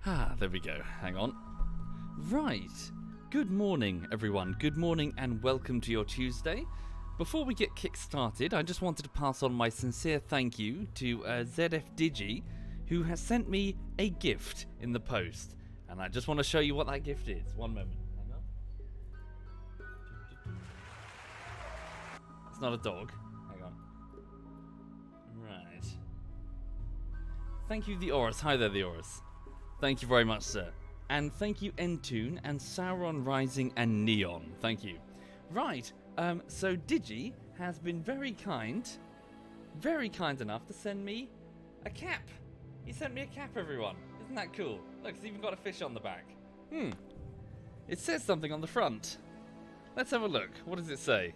Ah, there we go. Hang on. Right. Good morning, everyone. Good morning and welcome to your Tuesday. Before we get kick-started, I just wanted to pass on my sincere thank you to ZF Digi, who has sent me a gift in the post. And I just want to show you what that gift is. One moment. Hang on. It's not a dog. Hang on. Right. Thank you, the Horus. Hi there, the Horus. Thank you very much, sir. And thank you, Entune and Sauron Rising and Neon. Thank you. Right. So Digi has been very kind enough to send me a cap. He sent me a cap, everyone. Isn't that cool? Look, it's even got a fish on the back. It says something on the front. Let's have a look. What does it say?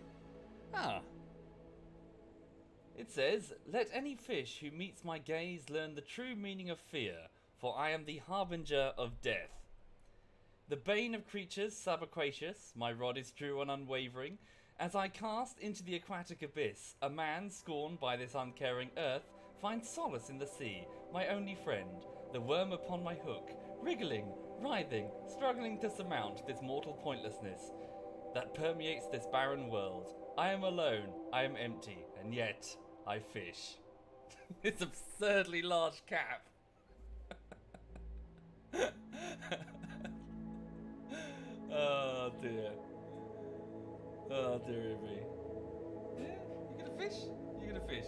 It says, "Let any fish who meets my gaze learn the true meaning of fear, for I am the harbinger of death. The bane of creatures, subaquacious, my rod is true and unwavering. As I cast into the aquatic abyss, a man scorned by this uncaring earth finds solace in the sea, my only friend, the worm upon my hook, wriggling, writhing, struggling to surmount this mortal pointlessness that permeates this barren world. I am alone, I am empty, and yet I fish." This absurdly large cap. Oh dear. Oh dearie me. Yeah, you gonna fish? You gonna fish?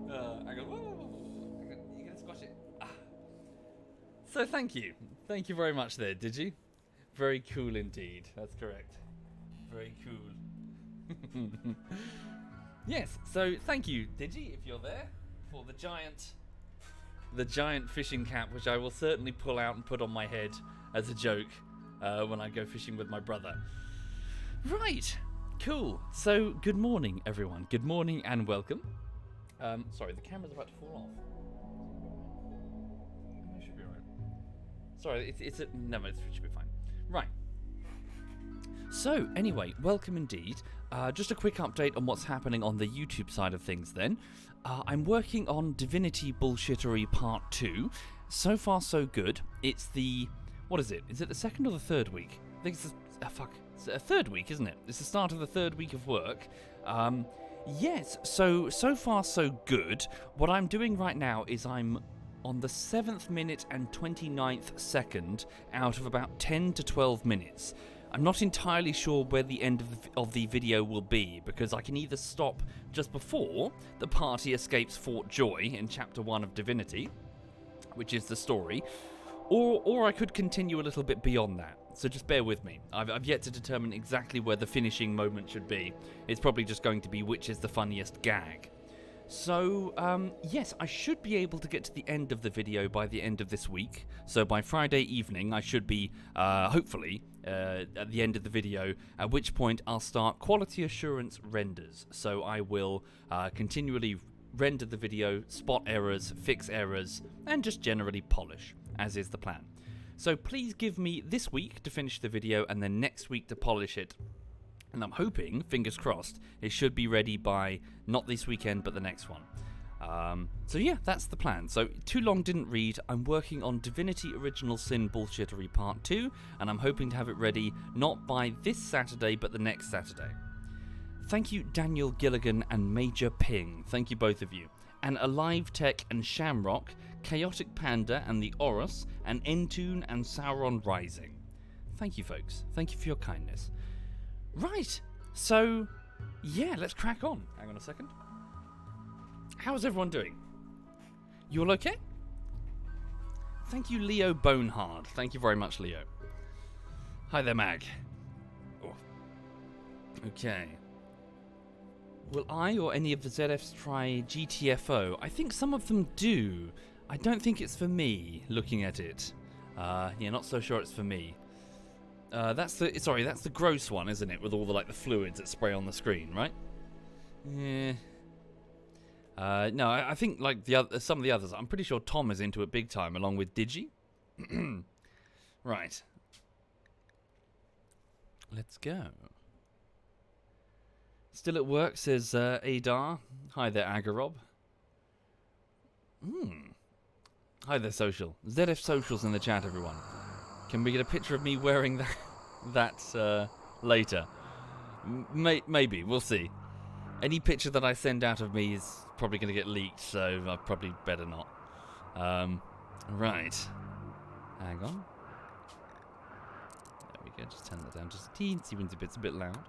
Hang on. You gonna squash it? So thank you. Thank you very much there, did you? Very cool indeed. That's correct. Very cool. Yes, so thank you, Digi, if you're there, for the giant fishing cap, which I will certainly pull out and put on my head as a joke when I go fishing with my brother. Right, cool. So good morning, everyone. Good morning and welcome. Sorry, the camera's about to fall off. It should be alright. Sorry, no, it should be fine. Right. So, anyway, welcome indeed. Just a quick update on what's happening on the YouTube side of things then. I'm working on Divinity Bullshittery Part 2. So far, so good. It's the... what is it? Is it the second or the third week? I think it's it's a third week, isn't it? It's the start of the third week of work. Yes, so far, so good. What I'm doing right now is I'm on the 7th minute and 29th second out of about 10 to 12 minutes. I'm not entirely sure where the end of the video will be, because I can either stop just before the party escapes Fort Joy in Chapter 1 of Divinity, which is the story, or I could continue a little bit beyond that. So just bear with me. I've yet to determine exactly where the finishing moment should be. It's probably just going to be which is the funniest gag. So, yes, I should be able to get to the end of the video by the end of this week. So by Friday evening, I should be, hopefully, at the end of the video, at which point I'll start quality assurance renders. So I will continually render the video, spot errors, fix errors, and just generally polish, as is the plan. So please give me this week to finish the video, and then next week to polish it. And I'm hoping, fingers crossed, it should be ready by not this weekend, but the next one. So yeah, that's the plan. So too long didn't read. I'm working on Divinity Original Sin Bullshittery Part 2, and I'm hoping to have it ready not by this Saturday, but the next Saturday. Thank you, Daniel Gilligan and Major Ping. Thank you, both of you. And Alive Tech and Shamrock, Chaotic Panda and the Horus, and Entune and Sauron Rising. Thank you, folks. Thank you for your kindness. Right, so, yeah, let's crack on. Hang on a second. How's everyone doing? You all okay? Thank you, Leo Bonehard. Thank you very much, Leo. Hi there, Mag. Oh. Okay. Will I or any of the ZFs try GTFO? I think some of them do. I don't think it's for me, looking at it. Yeah, not so sure it's for me. That's the gross one, isn't it? With all the fluids that spray on the screen, right? Yeah. No, I think some of the others. I'm pretty sure Tom is into it big time, along with Digi. Right. Let's go. Still at work, says Adar. Hi there, Agarob. Hi there, social. ZF Social's in the chat, everyone. Can we get a picture of me wearing that later? Maybe. We'll see. Any picture that I send out of me is probably going to get leaked, so I probably better not. Right. Hang on. There we go. Just turn that down just a teensy-weensy bit. It's a bit loud.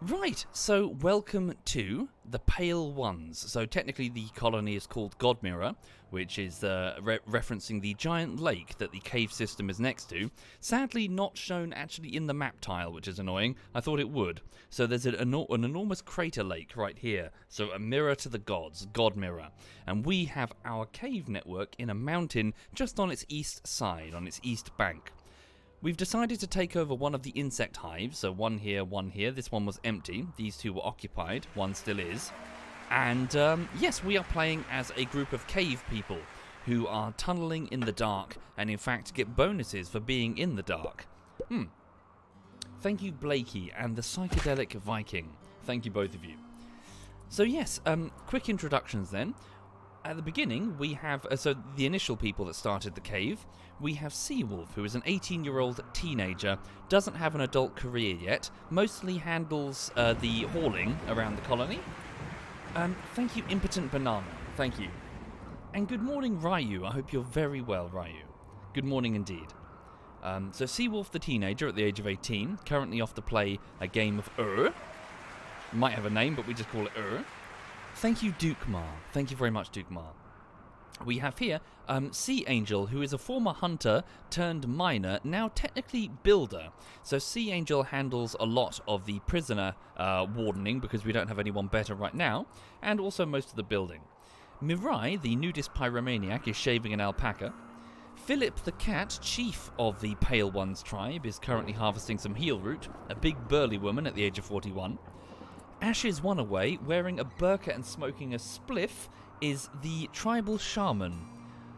Right, so welcome to the Pale Ones. So technically the colony is called Godmirror, which is referencing the giant lake that the cave system is next to. Sadly not shown actually in the map tile, which is annoying. I thought it would. So there's an enormous crater lake right here. So a mirror to the gods, Godmirror. And we have our cave network in a mountain just on its east side, on its east bank. We've decided to take over one of the insect hives, so one here, one here. This one was empty. These two were occupied. One still is. And, yes, we are playing as a group of cave people who are tunneling in the dark and, in fact, get bonuses for being in the dark. Thank you, Blakey, and the Psychedelic Viking. Thank you, both of you. So, yes, quick introductions then. At the beginning, we have, so the initial people that started the cave, we have Seawolf, who is an 18-year-old teenager, doesn't have an adult career yet, mostly handles the hauling around the colony. Thank you, Impotent Banana. Thank you. And good morning, Ryu. I hope you're very well, Ryu. Good morning indeed. So Seawolf, the teenager, at the age of 18, currently off to play a game of Might have a name, but we just call it Thank you, Duke Mar. Thank you very much, Duke Mar. We have here Sea Angel, who is a former hunter turned miner, now technically builder. So Sea Angel handles a lot of the prisoner wardening, because we don't have anyone better right now, and also most of the building. Mirai, the nudist pyromaniac, is shaving an alpaca. Philip the cat, chief of the Pale Ones tribe, is currently harvesting some heel root, a big burly woman at the age of 41. Ashes one away, wearing a burqa and smoking a spliff, is the tribal shaman.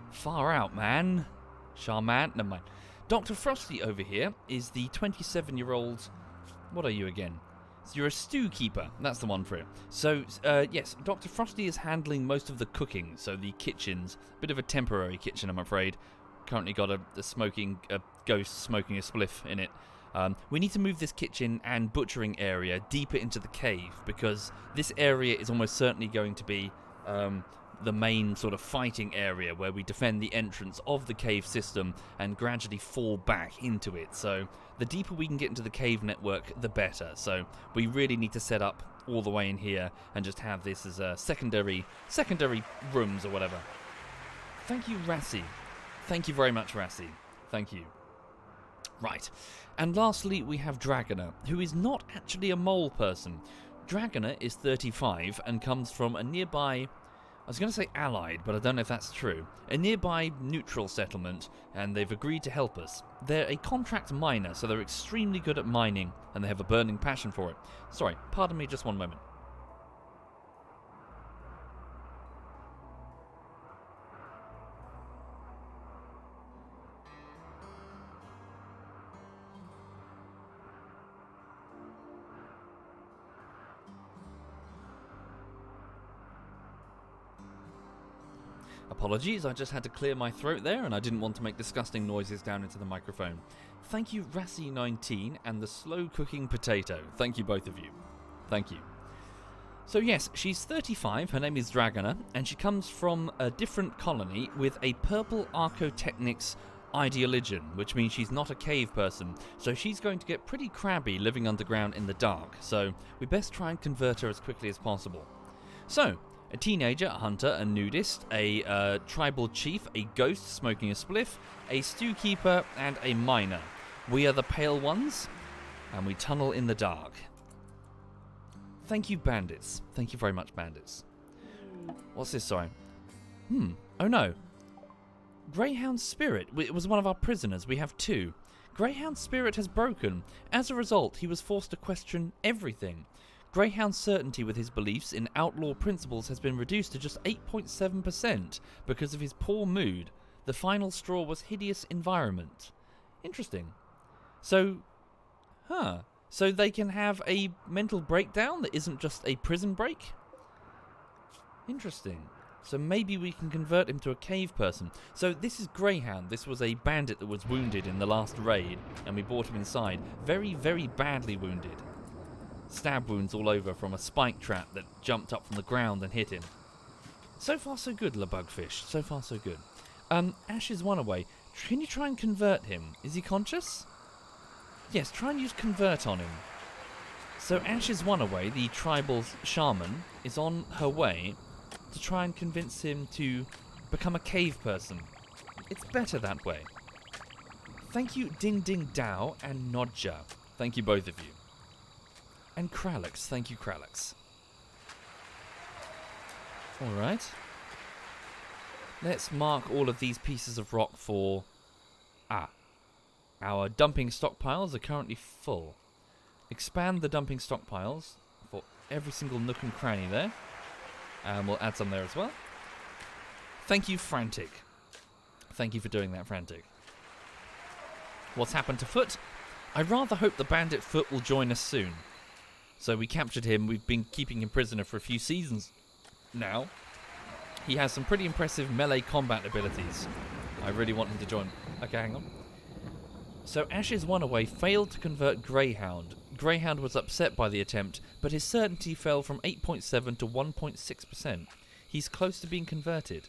Far out, man. Shaman? Never mind. Dr. Frosty over here is the 27-year-old... What are you again? So you're a stew keeper. That's the one for it. So, yes, Dr. Frosty is handling most of the cooking, so the kitchens. Bit of a temporary kitchen, I'm afraid. Currently got a ghost smoking a spliff in it. We need to move this kitchen and butchering area deeper into the cave, because this area is almost certainly going to be the main sort of fighting area where we defend the entrance of the cave system and gradually fall back into it. So the deeper we can get into the cave network, the better. So we really need to set up all the way in here and just have this as a secondary rooms or whatever. Thank you, Rassi. Thank you very much, Rassi. Thank you. Right. And lastly, we have Dragoner, who is not actually a mole person. Dragoner is 35 and comes from a nearby... I was going to say allied, but I don't know if that's true. A nearby neutral settlement, and they've agreed to help us. They're a contract miner, so they're extremely good at mining, and they have a burning passion for it. Sorry, pardon me just one moment. Apologies, I just had to clear my throat there, and I didn't want to make disgusting noises down into the microphone. Thank you, Rassi19 and the Slow Cooking Potato. Thank you, both of you. Thank you. So yes, she's 35, her name is Dragoner, and she comes from a different colony with a purple Archotechnics ideologion, which means she's not a cave person, so she's going to get pretty crabby living underground in the dark, so we best try and convert her as quickly as possible. So, a teenager, a hunter, a nudist, a tribal chief, a ghost smoking a spliff, a stew keeper, and a miner. We are the Pale Ones, and we tunnel in the dark. Thank you, bandits. Thank you very much, bandits. What's this, sorry? Oh no. Greyhound Spirit. It was one of our prisoners. We have two. Greyhound Spirit has broken. As a result, he was forced to question everything. Greyhound's certainty with his beliefs in outlaw principles has been reduced to just 8.7% because of his poor mood. The final straw was hideous environment. Interesting. So, so they can have a mental breakdown that isn't just a prison break? Interesting. So maybe we can convert him to a cave person. So this is Greyhound. This was a bandit that was wounded in the last raid, and we brought him inside. Very, very badly wounded. Stab wounds all over from a spike trap that jumped up from the ground and hit him. So far so good, LeBugfish. So far so good. Ash is one away. Can you try and convert him? Is he conscious? Yes, try and use convert on him. So Ash is one away. The tribal shaman is on her way to try and convince him to become a cave person. It's better that way. Thank you, Ding Ding Dao and Nodja. Thank you, both of you. And Kralix. Thank you, Kralix. Alright. Let's mark all of these pieces of rock for... Our dumping stockpiles are currently full. Expand the dumping stockpiles for every single nook and cranny there. And we'll add some there as well. Thank you, Frantic. Thank you for doing that, Frantic. What's happened to Foot? I rather hope the bandit Foot will join us soon. So we captured him. We've been keeping him prisoner for a few seasons now. He has some pretty impressive melee combat abilities. I really want him to join. Okay, hang on. So Ash's one away failed to convert Greyhound. Greyhound was upset by the attempt, but his certainty fell from 8.7 to 1.6%. He's close to being converted.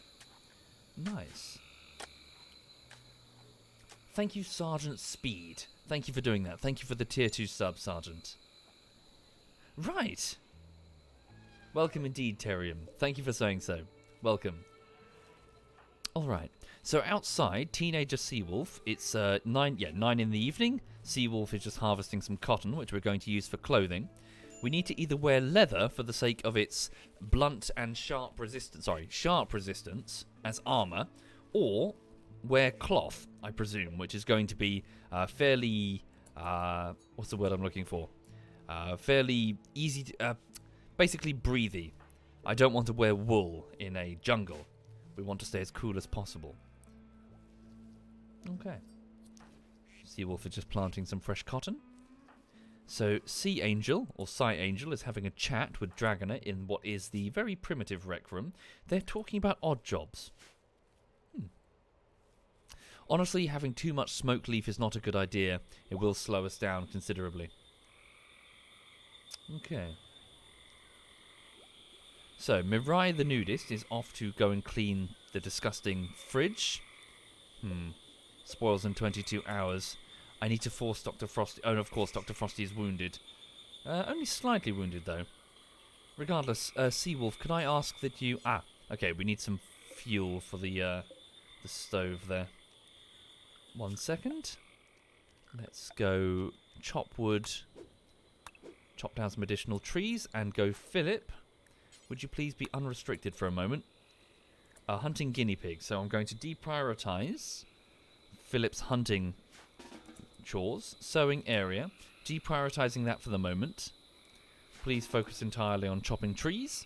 Nice. Thank you, Sergeant Speed. Thank you for doing that. Thank you for the tier 2 sub, Sergeant. Right. Welcome indeed, Terrium. Thank you for saying so. Welcome. Alright. So outside, Teenager Seawolf, it's 9 in the evening. Seawolf is just harvesting some cotton, which we're going to use for clothing. We need to either wear leather for the sake of its blunt and sharp resistance as armor, or wear cloth, I presume, which is going to be fairly, what's the word I'm looking for? Fairly easy to, basically breathy. I don't want to wear wool in a jungle. We want to stay as cool as possible. Okay. Seawolf is just planting some fresh cotton. So Sea Angel, or Psy Angel, is having a chat with Dragoner in what is the very primitive rec room. They're talking about odd jobs. Honestly, having too much smoke leaf is not a good idea. It will slow us down considerably. Okay. So, Mirai the nudist is off to go and clean the disgusting fridge. Spoils in 22 hours. I need to force Dr. Frosty... Oh, and of course, Dr. Frosty is wounded. Only slightly wounded, though. Regardless, Seawolf, could I ask that you... okay, we need some fuel for the stove there. 1 second. Let's go chop wood, chop down some additional trees, and go Philip. Would you please be unrestricted for a moment? Hunting guinea pig. So I'm going to deprioritize Philip's hunting chores. Sowing area. Deprioritizing that for the moment. Please focus entirely on chopping trees.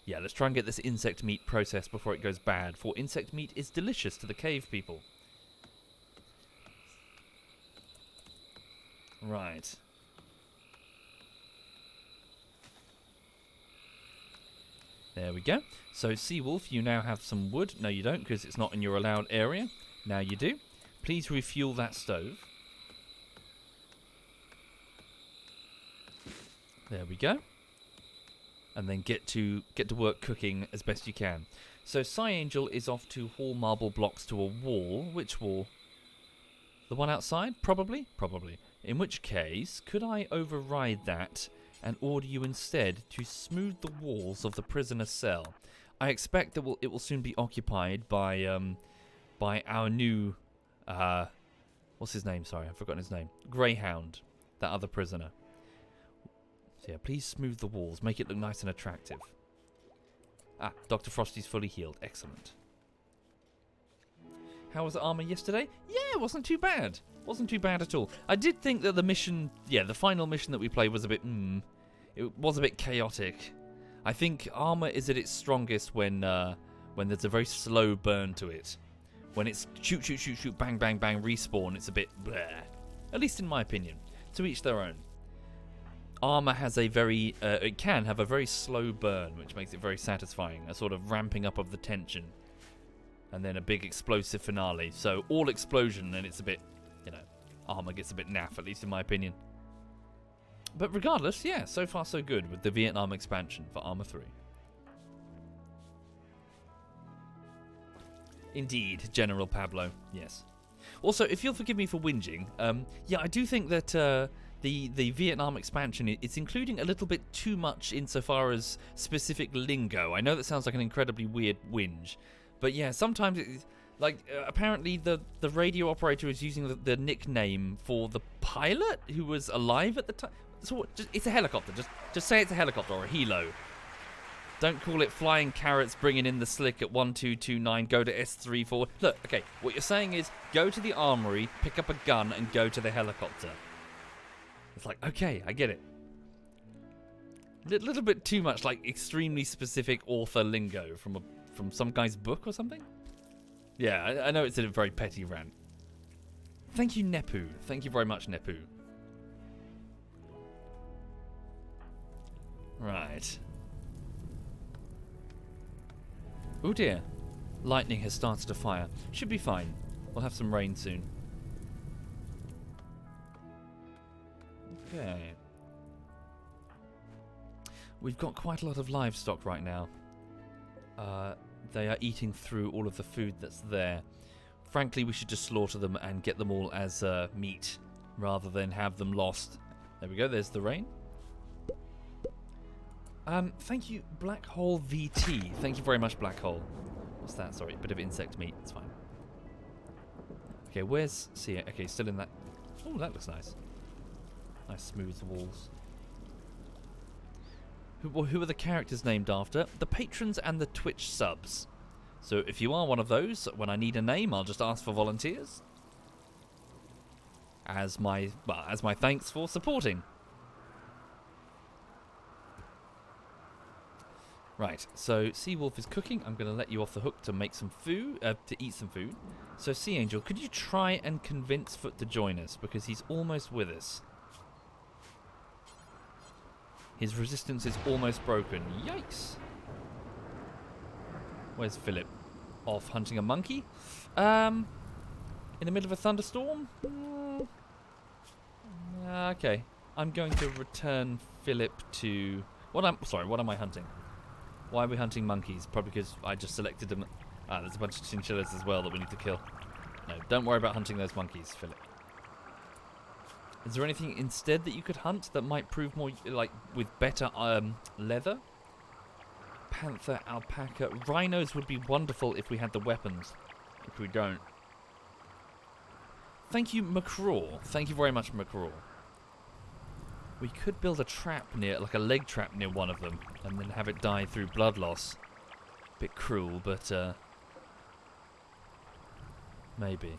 Yeah, let's try and get this insect meat processed before it goes bad, for insect meat is delicious to the cave people. Right. There we go. So, Seawolf, you now have some wood. No, you don't, because it's not in your allowed area. Now you do. Please refuel that stove. There we go. And then get to work cooking as best you can. So, Psy Angel is off to haul marble blocks to a wall. Which wall? The one outside? Probably? Probably. In which case, could I override that and order you instead to smooth the walls of the prisoner's cell? I expect that it will soon be occupied by our new, what's his name? Sorry, I've forgotten his name. Greyhound, that other prisoner. So yeah, please smooth the walls, make it look nice and attractive. Dr. Frosty's fully healed. Excellent. How was the armor yesterday? Yeah, it wasn't too bad. Wasn't too bad at all. I did think that the mission, the final mission that we played was a bit, it was a bit chaotic. I think armor is at its strongest when there's a very slow burn to it. When it's shoot, shoot, shoot, shoot, bang, bang, bang, respawn, it's a bit bleh. At least in my opinion. To each their own. armor has a very, it can have a very slow burn, which makes it very satisfying. A sort of ramping up of the tension. And then a big explosive finale. So all explosion, and it's a bit, you know, armor gets a bit naff, at least in my opinion. But regardless, yeah, so far so good with the Vietnam expansion for Arma 3. Indeed, General Pablo, yes. Also, if you'll forgive me for whinging, yeah, I do think that the Vietnam expansion, it's including a little bit too much insofar as specific lingo. I know that sounds like an incredibly weird whinge, but yeah, sometimes it's like apparently the radio operator is using the nickname for the pilot who was alive at the time. So it's a helicopter. Just say it's a helicopter or a helo. Don't call it flying carrots bringing in the slick at 1229, go to S34. Look, okay, what you're saying is go to the armory, pick up a gun, and go to the helicopter. It's like, okay, I get it. Little bit too much, like, extremely specific author lingo from some guy's book or something? Yeah, I know it's a very petty rant. Thank you, Nepu. Thank you very much, Nepu. Right. Oh dear. Lightning has started a fire. Should be fine. We'll have some rain soon. Okay. We've got quite a lot of livestock right now. They are eating through all of the food that's there. Frankly, we should just slaughter them and get them all as meat rather than have them lost. There we go, there's the rain. Thank you, Black Hole VT. Thank you very much, Black Hole. What's that? Sorry, a bit of insect meat. It's fine. Okay, where's... See it. Okay, still in that... Oh, that looks nice. Nice smooth walls. Who are the characters named after? The patrons and the Twitch subs. So if you are one of those, when I need a name, I'll just ask for volunteers. As my thanks for supporting. Right, so Seawolf is cooking. I'm going to let you off the hook to make some food, to eat some food. So Sea Angel, could you try and convince Foot to join us? Because he's almost with us. His resistance is almost broken. Yikes! Where's Philip? Off hunting a monkey? In the middle of a thunderstorm? Okay. I'm going to return Philip to... what am I hunting? Why are we hunting monkeys? Probably because I just selected them. Ah, there's a bunch of chinchillas as well that we need to kill. No, don't worry about hunting those monkeys, Philip. Is there anything instead that you could hunt that might prove more, like, with better leather? Panther, alpaca, rhinos would be wonderful if we had the weapons. If we don't. Thank you, McCraw. Thank you very much, McCraw. We could build a trap near, like a leg trap near one of them, and then have it die through blood loss. Bit cruel, but maybe.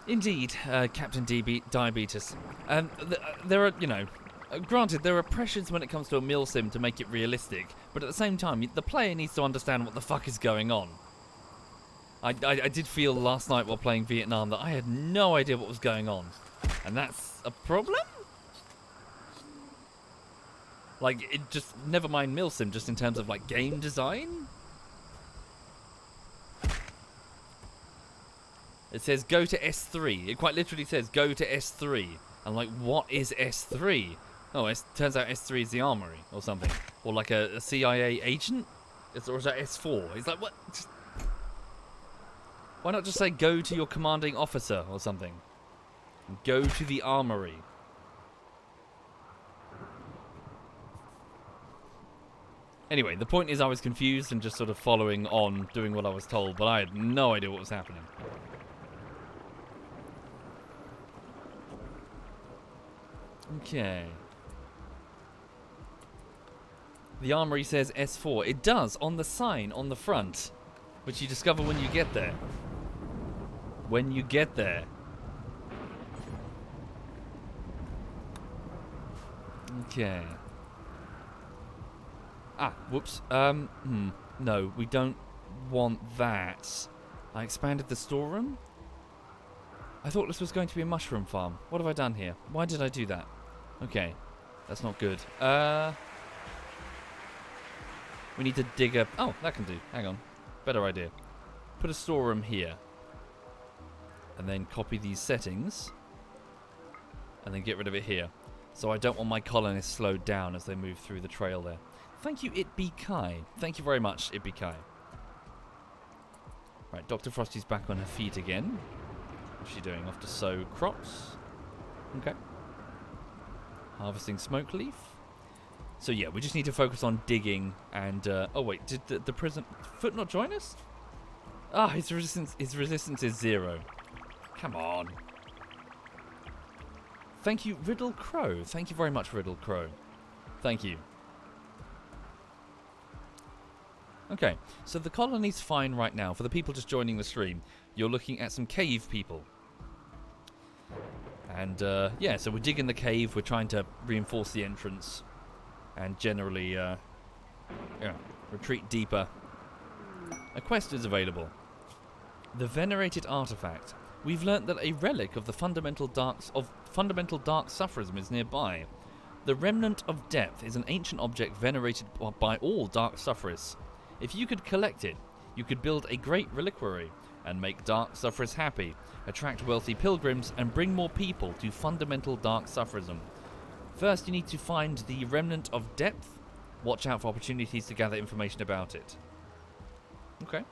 Indeed, Captain Diabetes. There are, you know, granted, there are pressures when it comes to a mill sim to make it realistic, but at the same time, the player needs to understand what the fuck is going on. I did feel last night while playing Vietnam that I had no idea what was going on. And that's a problem? Like, it just, never mind mill sim, just in terms of, like, game design? It says go to S3. It quite literally says go to S3. I'm like, what is S3? Oh, it turns out S3 is the armory or something. Or like a CIA agent? Or is that S4? It's like, what? Why not just say go to your commanding officer or something? Go to the armory. Anyway, the point is I was confused and just sort of following on, doing what I was told, but I had no idea what was happening. Okay. The armory says S4. It does, on the sign on the front, which you discover when you get there. When you get there. Okay. Ah, whoops. No, we don't want that. I expanded the storeroom? I thought this was going to be a mushroom farm. What have I done here? Why did I do that? Okay, that's not good. We need to dig up... Oh, that can do. Hang on. Better idea. Put a storeroom here. And then copy these settings. And then get rid of it here. So I don't want my colonists slowed down as they move through the trail there. Thank you, It Be Kai. Thank you very much, It Be Kai. Right, Dr. Frosty's back on her feet again. What's she doing? Off to sow crops. Okay. Harvesting smoke leaf. So yeah, we just need to focus on digging and... oh wait, did the prison... Foot not join us? Ah, his resistance is 0. Come on. Thank you, Riddle Crow. Thank you very much, Riddle Crow. Thank you. Okay, so the colony's fine right now. For the people just joining the stream, you're looking at some cave people. And, yeah, so we're digging the cave. We're trying to reinforce the entrance. And generally, retreat deeper. A quest is available. The Venerated Artifact. We've learnt that a relic of the fundamental dark sufferism is nearby. The Remnant of Depth is an ancient object venerated by all dark sufferists. If you could collect it, you could build a great reliquary and make dark sufferers happy, attract wealthy pilgrims, and bring more people to fundamental dark sufferism. First, you need to find the Remnant of Depth. Watch out for opportunities to gather information about it. Okay.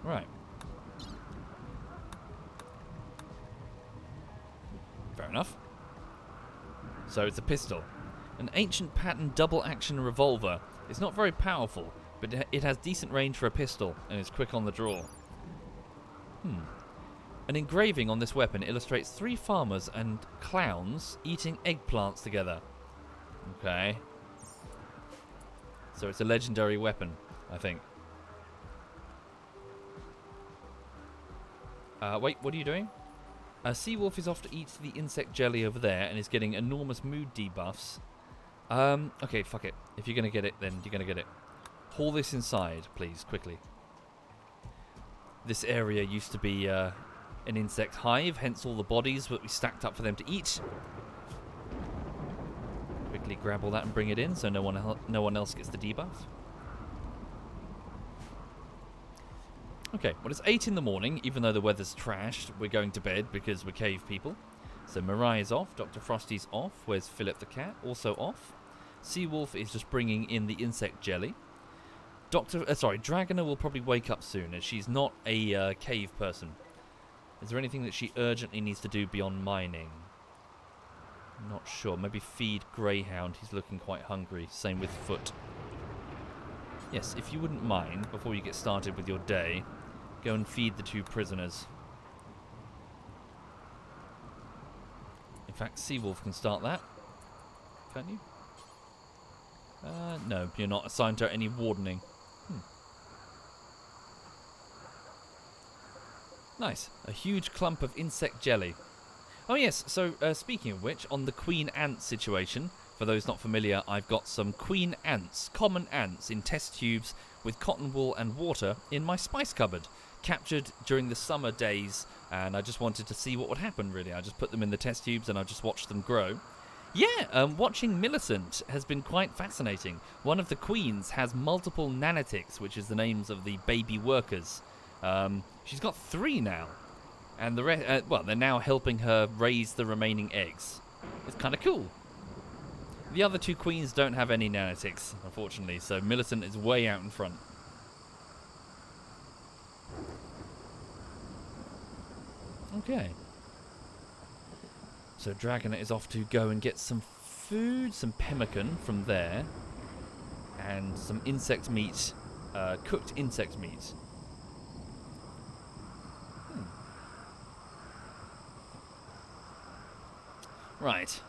Right. Fair enough. So it's a pistol. An ancient pattern double-action revolver. It's not very powerful, but it has decent range for a pistol and is quick on the draw. An engraving on this weapon illustrates 3 farmers and clowns eating eggplants together. Okay. So it's a legendary weapon, I think. Wait, what are you doing? Seawolf is off to eat the insect jelly over there and is getting enormous mood debuffs. Okay, fuck it. If you're going to get it, then you're going to get it. Haul this inside, please, quickly. This area used to be an insect hive, hence all the bodies that we stacked up for them to eat. Quickly grab all that and bring it in so no one else gets the debuff. Okay, well it's 8 in the morning, even though the weather's trashed. We're going to bed because we're cave people. So Mariah's off, Dr. Frosty's off. Where's Philip the cat? Also off. Seawolf is just bringing in the insect jelly. Dragoner will probably wake up soon, as she's not a cave person. Is there anything that she urgently needs to do beyond mining? Not sure. Maybe feed Greyhound. He's looking quite hungry. Same with Foot. Yes, if you wouldn't mind, before you get started with your day, go and feed the 2 prisoners. In fact, Seawolf can start that. Can't you? No, you're not assigned to any wardening. Nice. A huge clump of insect jelly. Oh yes, so speaking of which, on the queen ant situation, for those not familiar, I've got some queen ants, common ants, in test tubes with cotton wool and water in my spice cupboard. Captured during the summer days, and I just wanted to see what would happen, really. I just put them in the test tubes and I just watched them grow. Yeah, watching Millicent has been quite fascinating. One of the queens has multiple nanitics, which is the names of the baby workers. She's got 3 now. And the rest, they're now helping her raise the remaining eggs. It's kind of cool. The other 2 queens don't have any nanitics, unfortunately, so Millicent is way out in front. Okay. So Dragonet is off to go and get some food, some pemmican from there, and some insect meat, cooked insect meat. Right.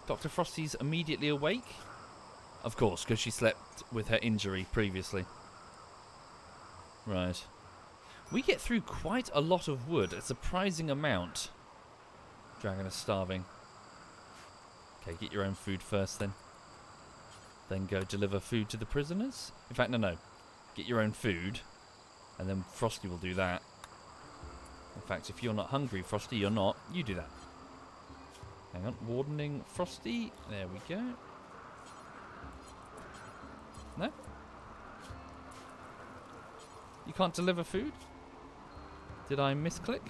Dr. Frosty's immediately awake? Of course, because she slept with her injury previously. Right. We get through quite a lot of wood, a surprising amount. Dragon is starving. Okay, get your own food first then. then go deliver food to the prisoners. In fact, no. Get your own food, and then Frosty will do that. In fact, if you're not hungry, Frosty, you're not. You do that. Hang on. Wardening Frosty. There we go. No? You can't deliver food? Did I misclick?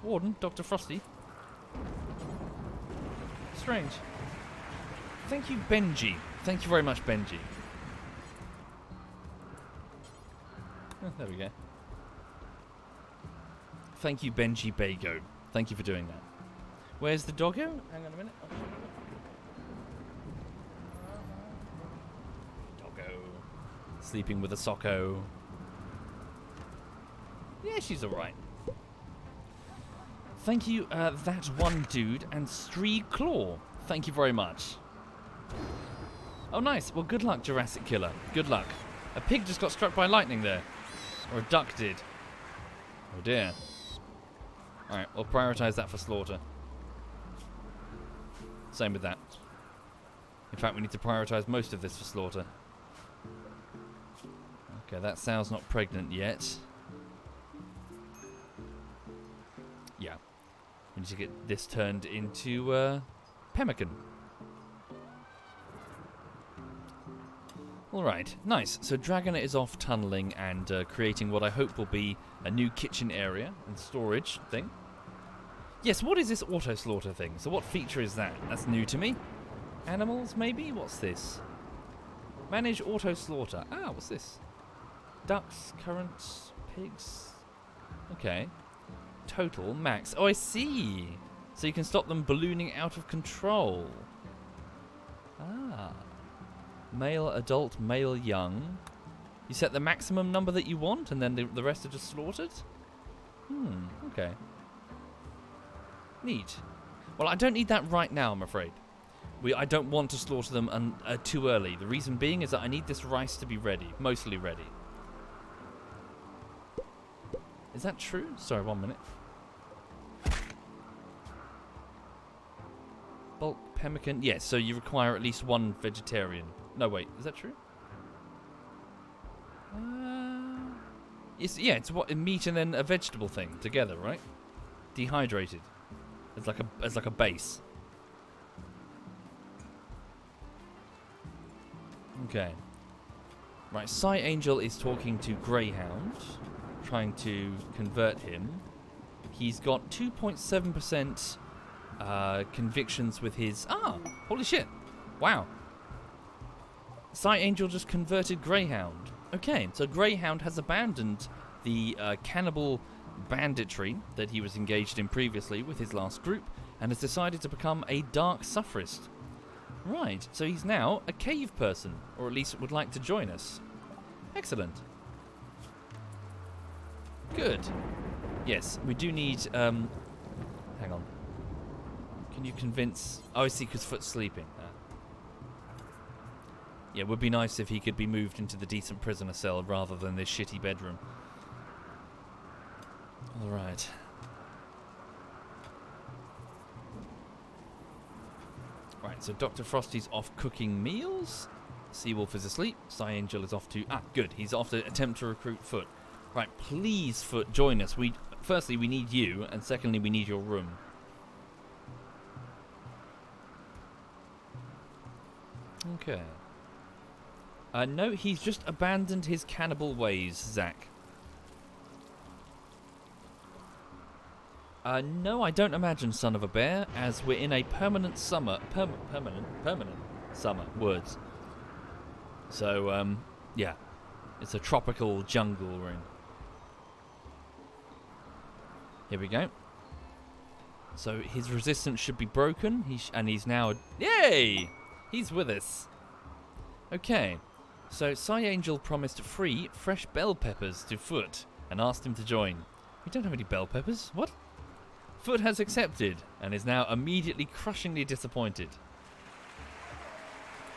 Warden, Dr. Frosty. Strange. Thank you, Benji. Thank you very much, Benji. Oh, there we go. Thank you, Benji Bago. Thank you for doing that. Where's the doggo? Hang on a minute. Doggo. Sleeping with a socko. Yeah, she's alright. Thank you, that one dude, and Stree Claw. Thank you very much. Oh, nice. Well, good luck, Jurassic Killer. Good luck. A pig just got struck by lightning there. Or a duck did. Oh, dear. Alright, we'll prioritise that for slaughter. Same with that. In fact, we need to prioritise most of this for slaughter. Okay, that sow's not pregnant yet. Yeah. We need to get this turned into pemmican. Alright, nice. So Dragon is off tunnelling and creating what I hope will be a new kitchen area and storage thing. Yes, what is this auto-slaughter thing? So what feature is that? That's new to me. Animals, maybe? What's this? Manage auto-slaughter. Ah, what's this? Ducks, currants, pigs. Okay. Total, max. Oh, I see. So you can stop them ballooning out of control. Ah. Male, adult, male, young. You set the maximum number that you want, and then the rest are just slaughtered? Okay. Neat. Well, I don't need that right now, I'm afraid. I don't want to slaughter them too early. The reason being is that I need this rice to be ready. Mostly ready. Is that true? Sorry, 1 minute. Bulk pemmican. Yes, so you require at least one vegetarian. No, wait. Is that true? It's what, a meat and then a vegetable thing together, right? Dehydrated. It's like a base. Okay. Right, Psy Angel is talking to Greyhound, trying to convert him. He's got 2.7% convictions with his... Ah! Holy shit! Wow. Psy Angel just converted Greyhound. Okay, so Greyhound has abandoned the cannibal banditry that he was engaged in previously with his last group and has decided to become a dark suffrist. Right, so he's now a cave person, or at least would like to join us. Excellent. Good. Yes, we do need... hang on. Can you convince... Oh, I see, because Foot's sleeping. Yeah, it would be nice if he could be moved into the decent prisoner cell rather than this shitty bedroom. Alright. Right, so Dr. Frosty's off cooking meals. Seawolf is asleep. Psy Angel is off to... Ah, good. He's off to attempt to recruit Foot. Right, please, Foot, join us. Firstly, we need you, and secondly, we need your room. Okay. No, he's just abandoned his cannibal ways, Zach. No, I don't imagine, son of a bear, as we're in a permanent summer. Permanent summer. Words. So, yeah. It's a tropical jungle we're in. Here we go. So his resistance should be broken, and he's now... Yay! He's with us. Okay. So Psy Angel promised free fresh bell peppers to Foot and asked him to join. We don't have any bell peppers. What? Foot has accepted and is now immediately crushingly disappointed.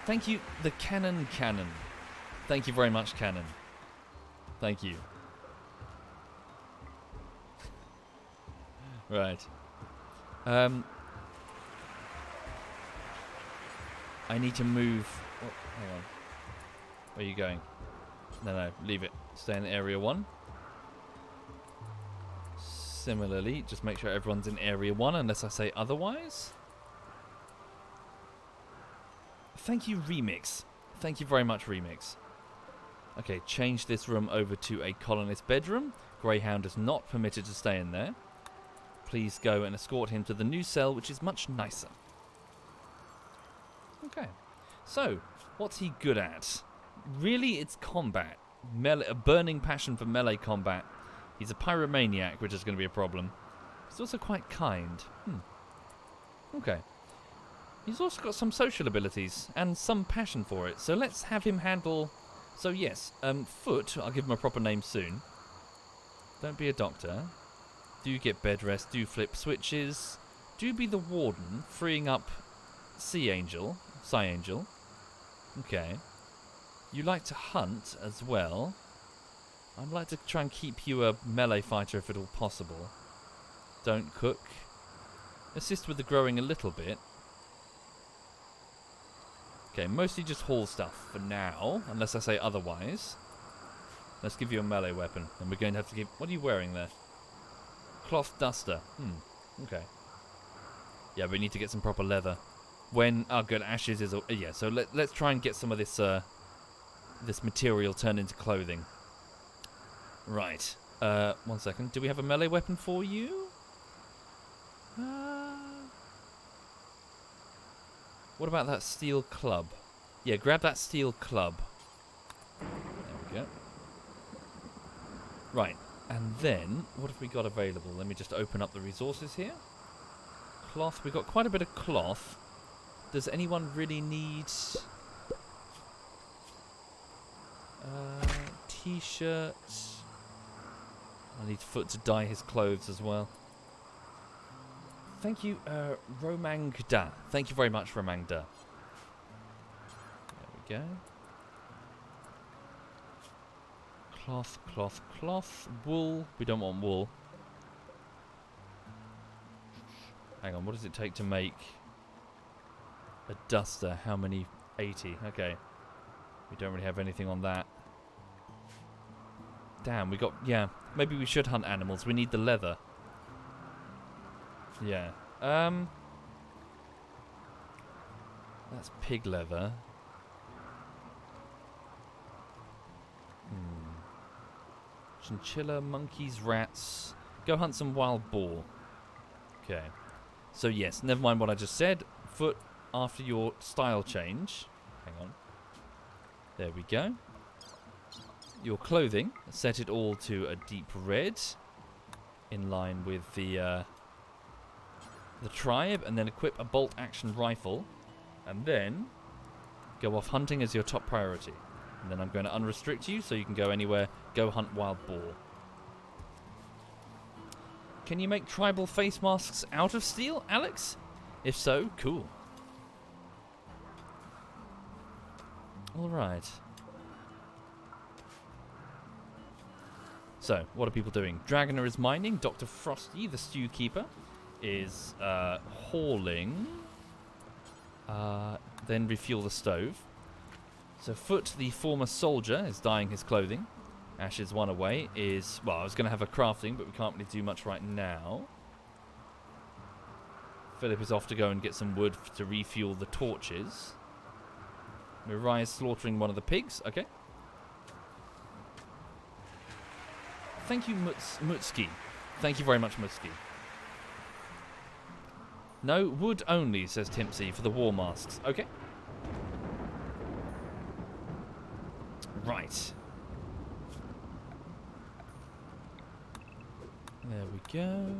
Thank you, the Cannon. Thank you very much, Cannon. Thank you. Right. I need to move... Oh, hang on. Where are you going? No, leave it. Stay in area 1. Similarly, just make sure everyone's in area 1 unless I say otherwise. Thank you, Remix. Thank you very much, Remix. Okay, change this room over to a colonist bedroom. Greyhound is not permitted to stay in there. Please go and escort him to the new cell, which is much nicer. Okay. So, what's he good at? Really, it's combat. A burning passion for melee combat. He's a pyromaniac, which is going to be a problem. He's also quite kind. Okay. He's also got some social abilities and some passion for it. So let's have him handle... So yes, Foot, I'll give him a proper name soon. Don't be a doctor. Do get bed rest, do flip switches. Do be the warden, freeing up Psy Angel. Okay. You like to hunt as well. I'd like to try and keep you a melee fighter if at all possible. Don't cook. Assist with the growing a little bit. Okay, mostly just haul stuff for now, unless I say otherwise. Let's give you a melee weapon, and we're going to have to give... What are you wearing there? Cloth duster. Okay. Yeah, we need to get some proper leather. When... Oh, good, ashes is... yeah, so let's try and get some of this, this material turned into clothing. Right. 1 second. Do we have a melee weapon for you? What about that steel club? Yeah, grab that steel club. There we go. Right. And then, what have we got available? Let me just open up the resources here. Cloth. We've got quite a bit of cloth. Does anyone really need... T-shirts. I need Foot to dye his clothes as well. Thank you, Romangda. Thank you very much, Romangda. There we go. Cloth, cloth, cloth. Wool. We don't want wool. Hang on, what does it take to make a duster? How many? 80. Okay. We don't really have anything on that. Damn, we got... Yeah, maybe we should hunt animals. We need the leather. Yeah. That's pig leather. Chinchilla, monkeys, rats. Go hunt some wild boar. Okay. So yes, never mind what I just said. Foot, after your style change. Hang on. There we go. Your clothing, set it all to a deep red. In line with the tribe, and then equip a bolt action rifle, and then go off hunting as your top priority. And then I'm going to unrestrict you so you can go anywhere. Go hunt wild boar. Can you make tribal face masks out of steel, Alex? If so, cool. Alright. So, what are people doing? Dragoner is mining. Dr. Frosty, the stew keeper, is hauling. Then refuel the stove. So Foot, the former soldier, is dyeing his clothing. Ashes one away is... Well, I was going to have a crafting, but we can't really do much right now. Philip is off to go and get some wood to refuel the torches. Mirai is slaughtering one of the pigs. Okay. Thank you, Mutski. Thank you very much, Mutski. No, wood only, says Timpsy, for the war masks. Okay. Right. There we go.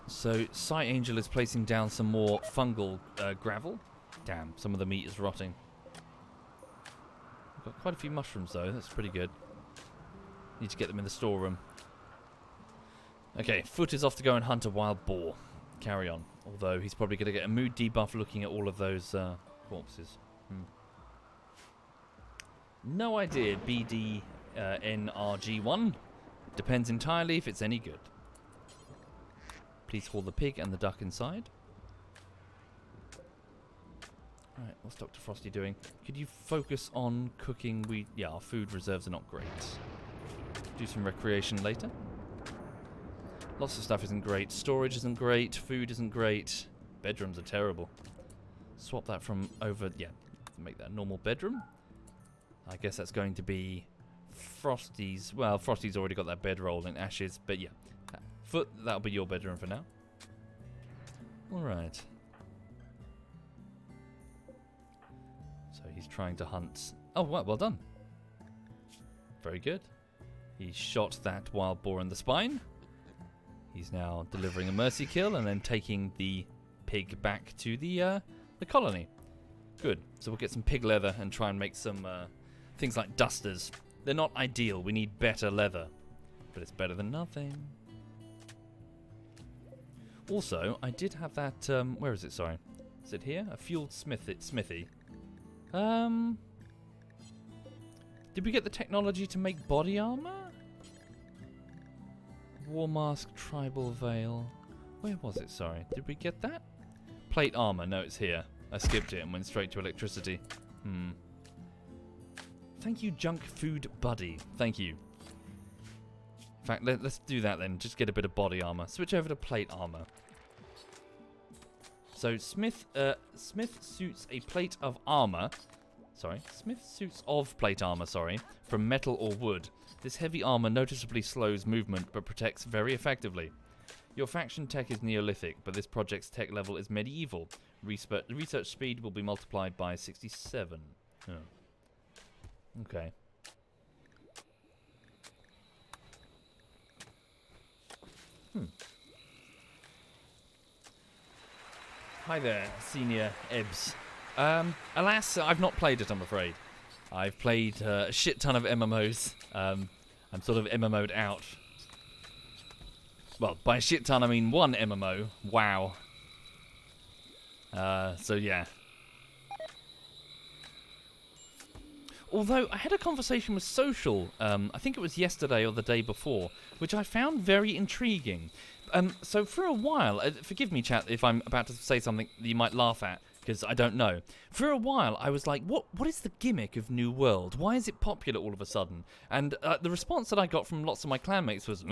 So, Psy Angel is placing down some more fungal gravel. Damn, some of the meat is rotting. Got quite a few mushrooms though, that's pretty good. Need to get them in the storeroom. Okay, Foot is off to go and hunt a wild boar. Carry on. Although he's probably going to get a mood debuff looking at all of those corpses. No idea, BDNRG1. Depends entirely if it's any good. Please haul the pig and the duck inside. Right, what's Dr. Frosty doing? Could you focus on cooking? Yeah, our food reserves are not great. Do some recreation later. Lots of stuff isn't great. Storage isn't great. Food isn't great. Bedrooms are terrible. Swap that from over... Yeah, make that a normal bedroom. I guess that's going to be Frosty's... Well, Frosty's already got that bedroll in ashes, but yeah. Foot, that'll be your bedroom for now. Alright. So he's trying to hunt... Oh, well done. Very good. He shot that wild boar in the spine. He's now delivering a mercy kill and then taking the pig back to the colony. Good. So we'll get some pig leather and try and make some things like dusters. They're not ideal. We need better leather. But it's better than nothing. Also, I did have that... where is it? Sorry. Is it here? A fueled smithy. Did we get the technology to make body armor? War mask, tribal veil. Where was it? Sorry. Did we get that? Plate armor. No, it's here. I skipped it and went straight to electricity. Thank you, junk food buddy. Thank you. In fact, let's do that then. Just get a bit of body armor. Switch over to plate armor. So Smith suits a plate of armor. Sorry. Smith suits of plate armor, sorry, from metal or wood. This heavy armor noticeably slows movement but protects very effectively. Your faction tech is Neolithic, but this project's tech level is medieval. Research speed will be multiplied by 67. Oh. Okay. Hi there, Senior Ebbs. Alas, I've not played it, I'm afraid. I've played a shit ton of MMOs. I'm sort of MMO'd out. Well, by a shit ton, I mean one MMO. WoW. So yeah. Although, I had a conversation with Social, I think it was yesterday or the day before, which I found very intriguing. So for a while, forgive me chat if I'm about to say something that you might laugh at, because I don't know. For a while, I was like, what is the gimmick of New World? Why is it popular all of a sudden? And the response that I got from lots of my clanmates was,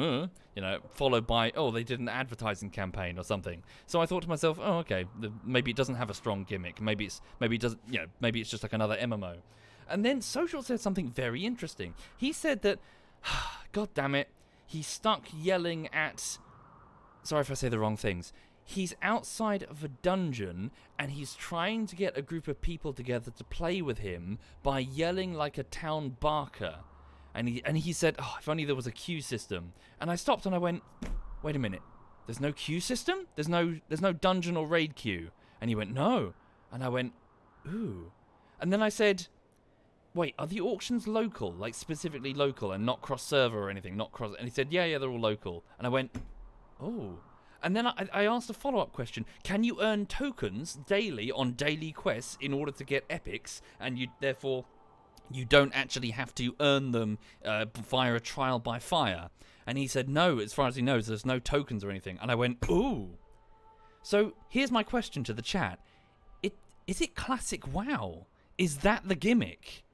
followed by, oh, they did an advertising campaign or something. So I thought to myself, oh, okay, maybe it doesn't have a strong gimmick. Maybe it's just like another MMO. And then Social said something very interesting. He said that, God damn it, he's stuck yelling at... Sorry if I say the wrong things. He's outside of a dungeon and he's trying to get a group of people together to play with him by yelling like a town barker. And he said, oh, if only there was a queue system. And I stopped and I went, wait a minute. There's no queue system? There's no dungeon or raid queue. And he went, no. And I went, ooh. And then I said, wait, are the auctions local? Like specifically local and not cross-server or anything? Not cross... And he said, yeah, they're all local. And I went, oh. And then I asked a follow-up question. Can you earn tokens daily on daily quests in order to get epics? And you don't actually have to earn them via a trial by fire. And he said, no, as far as he knows, there's no tokens or anything. And I went, ooh. So here's my question to the chat. Is it classic WoW? Is that the gimmick?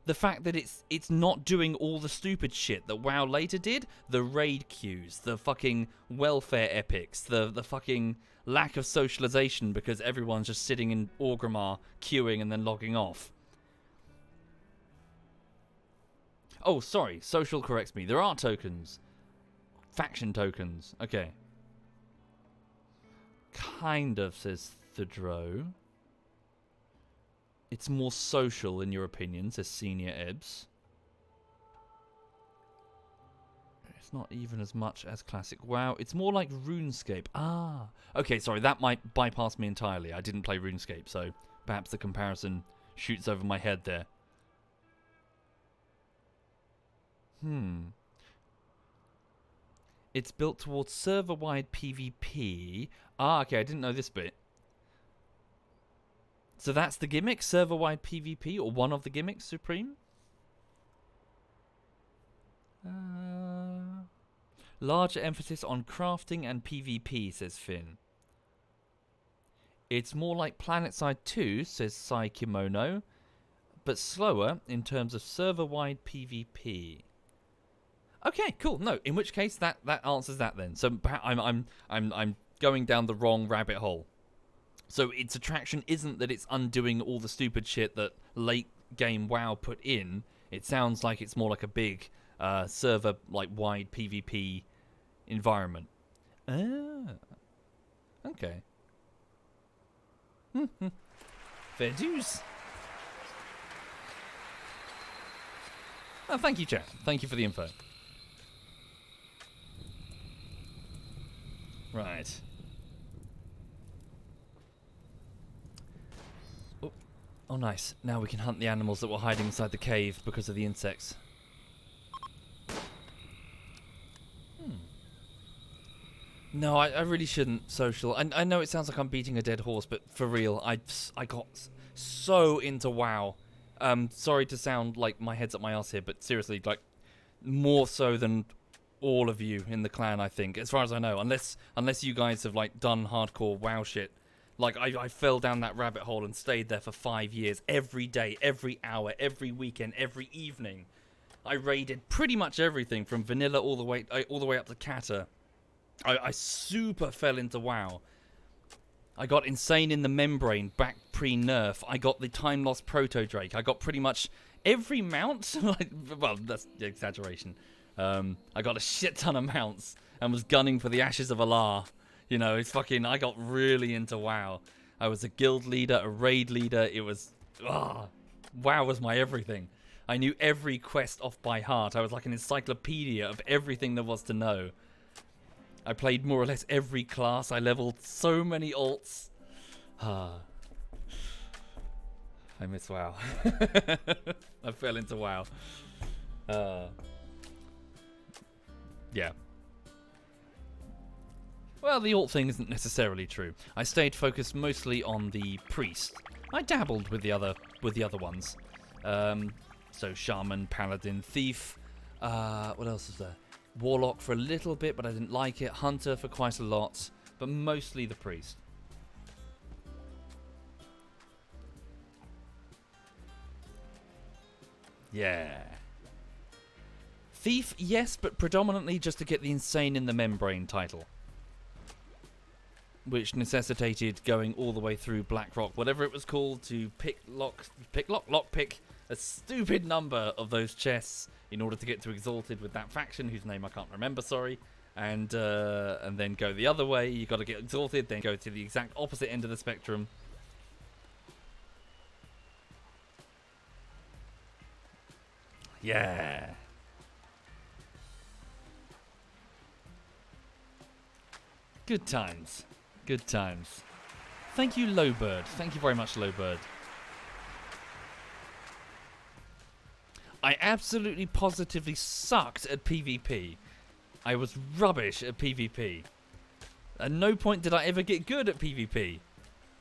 The fact that it's not doing all the stupid shit that WoW later did? The raid queues, the fucking welfare epics, the fucking lack of socialization because everyone's just sitting in Orgrimmar queuing and then logging off. Oh, sorry, Social corrects me. There are tokens. Faction tokens. Okay. Kind of, says Thedro. It's more social, in your opinion, says Senior Ebbs. It's not even as much as classic WoW. It's more like RuneScape. Ah. Okay, sorry, that might bypass me entirely. I didn't play RuneScape, so perhaps the comparison shoots over my head there. It's built towards server-wide PvP. Ah, okay, I didn't know this bit. So that's the gimmick, server-wide PvP, or one of the gimmicks, Supreme? Larger emphasis on crafting and PvP, says Finn. It's more like PlanetSide 2, says Sai Kimono, but slower in terms of server-wide PvP. Okay, cool. No, in which case that answers that then. So I'm going down the wrong rabbit hole. So its attraction isn't that it's undoing all the stupid shit that late game WoW put in. It sounds like it's more like a big server wide PvP environment. Ah. Okay. Fair dues. Oh, thank you, chat. Thank you for the info. Right. Oh, nice. Now we can hunt the animals that were hiding inside the cave because of the insects. No, I really shouldn't social. I know it sounds like I'm beating a dead horse, but for real, I got so into WoW. Sorry to sound like my head's up my ass here, but seriously, like, more so than all of you in the clan, I think, as far as I know. Unless you guys have, like, done hardcore WoW shit. Like, I fell down that rabbit hole and stayed there for 5 years. Every day, every hour, every weekend, every evening. I raided pretty much everything from vanilla all the way up to Kata. I super fell into WoW. I got Insane in the Membrane back pre-nerf. I got the Time Lost Proto Drake. I got pretty much every mount. Well, that's the exaggeration. I got a shit ton of mounts and was gunning for the Ashes of Allah. You know, it's fucking... I got really into WoW. I was a guild leader, a raid leader. It was... WoW was my everything. I knew every quest off by heart. I was like an encyclopedia of everything there was to know. I played more or less every class. I leveled so many alts. I miss WoW. I fell into WoW. Yeah. Well, the alt thing isn't necessarily true. I stayed focused mostly on the priest. I dabbled with the other ones. So shaman, paladin, thief. What else is there? Warlock for a little bit, but I didn't like it. Hunter for quite a lot, but mostly the priest. Yeah. Thief, yes, but predominantly just to get the Insane in the Membrane title. Which necessitated going all the way through Blackrock, whatever it was called, to lockpick a stupid number of those chests in order to get to Exalted with that faction, whose name I can't remember, sorry. And then go the other way. You got to get Exalted, then go to the exact opposite end of the spectrum. Yeah. Good times. Good times. Thank you, Lowbird. Thank you very much, Lowbird. I absolutely positively sucked at PvP. I was rubbish at PvP. At no point did I ever get good at PvP.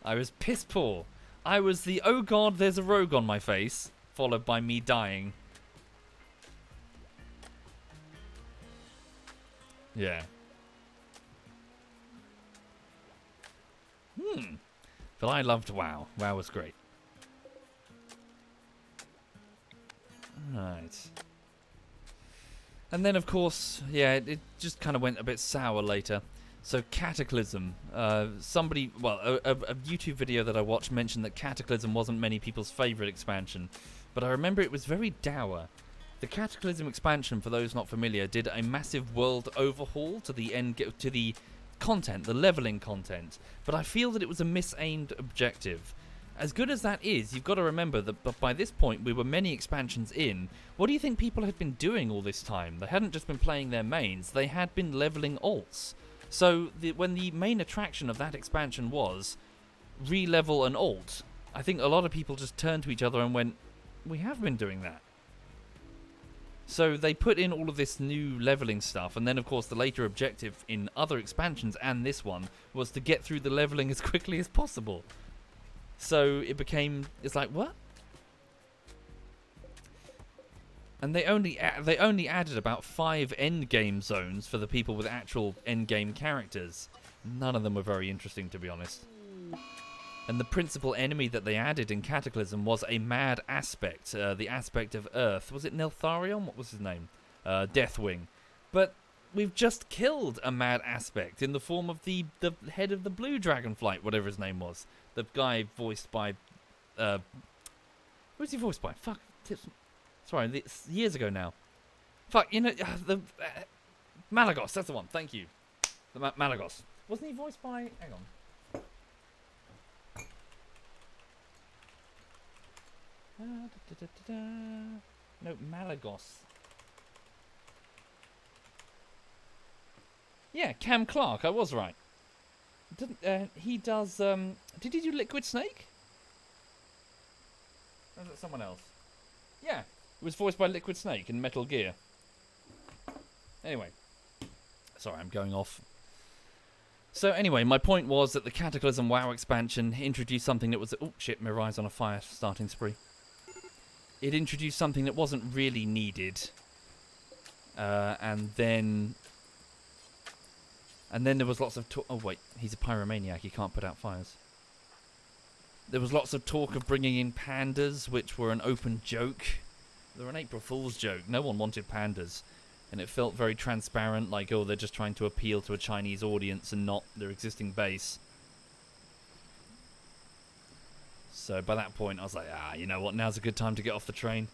I was piss poor. I was the, oh god, there's a rogue on my face, followed by me dying. Yeah. But I loved WoW. WoW was great. Right. And then, of course, yeah, it just kind of went a bit sour later. So Cataclysm. Somebody, well, a YouTube video that I watched mentioned that Cataclysm wasn't many people's favourite expansion. But I remember it was very dour. The Cataclysm expansion, for those not familiar, did a massive world overhaul to the content, the leveling content. But I feel that it was a misaimed objective. As good as that is, you've got to remember that by this point we were many expansions in. What do you think people had been doing all this time? They hadn't just been playing their mains, they had been leveling alts. So when the main attraction of that expansion was re-level an alt, I think a lot of people just turned to each other and went, we have been doing that. So they put in all of this new leveling stuff, and then of course the later objective in other expansions and this one was to get through the leveling as quickly as possible. So it became, it's like, what? And they only added about 5 endgame zones for the people with actual endgame characters. None of them were very interesting, to be honest. And the principal enemy that they added in Cataclysm was a mad aspect, the aspect of Earth. Was it Neltharion? What was his name? Deathwing. But we've just killed a mad aspect in the form of the head of the Blue Dragonflight, whatever his name was. The guy voiced by... who's he voiced by? Fuck. Sorry, it's years ago now. Fuck, you know, Malagos, that's the one, thank you. Malagos. Wasn't he voiced by... Hang on. No, Malagos. Yeah, Cam Clark, I was right. He does, did he do Liquid Snake? Or was it someone else? Yeah, it was voiced by Liquid Snake in Metal Gear. Anyway. Sorry, I'm going off. So anyway, my point was that the Cataclysm WoW expansion introduced something that was... Oh shit, my eye's on a fire starting spree. It introduced something that wasn't really needed. And then there was lots of talk... Oh wait, he's a pyromaniac, he can't put out fires. There was lots of talk of bringing in pandas, which were an open joke. They were an April Fool's joke. No one wanted pandas. And it felt very transparent, like, oh, they're just trying to appeal to a Chinese audience and not their existing base. So by that point, I was like, you know what, now's a good time to get off the train.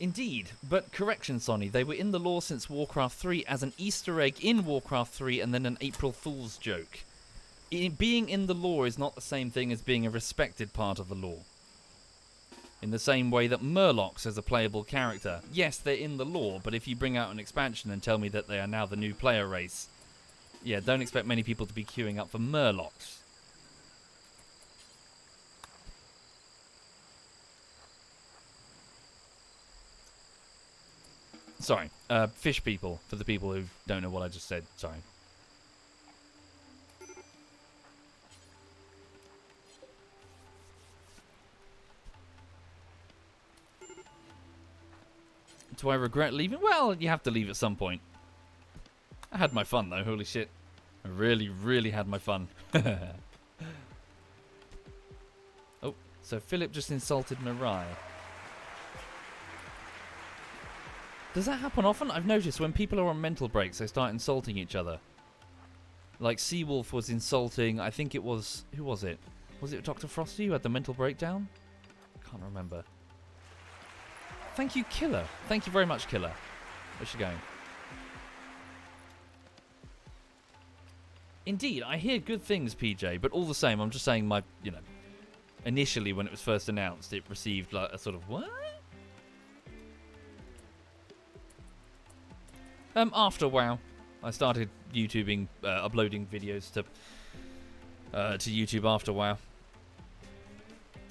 Indeed, but correction, Sonny, they were in the lore since Warcraft 3 as an Easter egg in Warcraft 3 and then an April Fool's joke. Being in the lore is not the same thing as being a respected part of the lore. In the same way that Murlocs is a playable character. Yes, they're in the lore, but if you bring out an expansion and tell me that they are now the new player race, yeah, don't expect many people to be queuing up for Murlocs. Sorry, fish people, for the people who don't know what I just said, sorry. Do I regret leaving? Well, you have to leave at some point. I had my fun, though. Holy shit. I really, really had my fun. Oh, so Philip just insulted Mirai. Does that happen often? I've noticed when people are on mental breaks, they start insulting each other. Like Seawolf was insulting, I think it was... Who was it? Was it Dr. Frosty who had the mental breakdown? I can't remember. Thank you, Killer. Thank you very much, Killer. Where's she going? Indeed, I hear good things, PJ, but all the same, I'm just saying initially when it was first announced, it received like a sort of, what? After WoW, I started YouTubing, uploading videos to YouTube after WoW.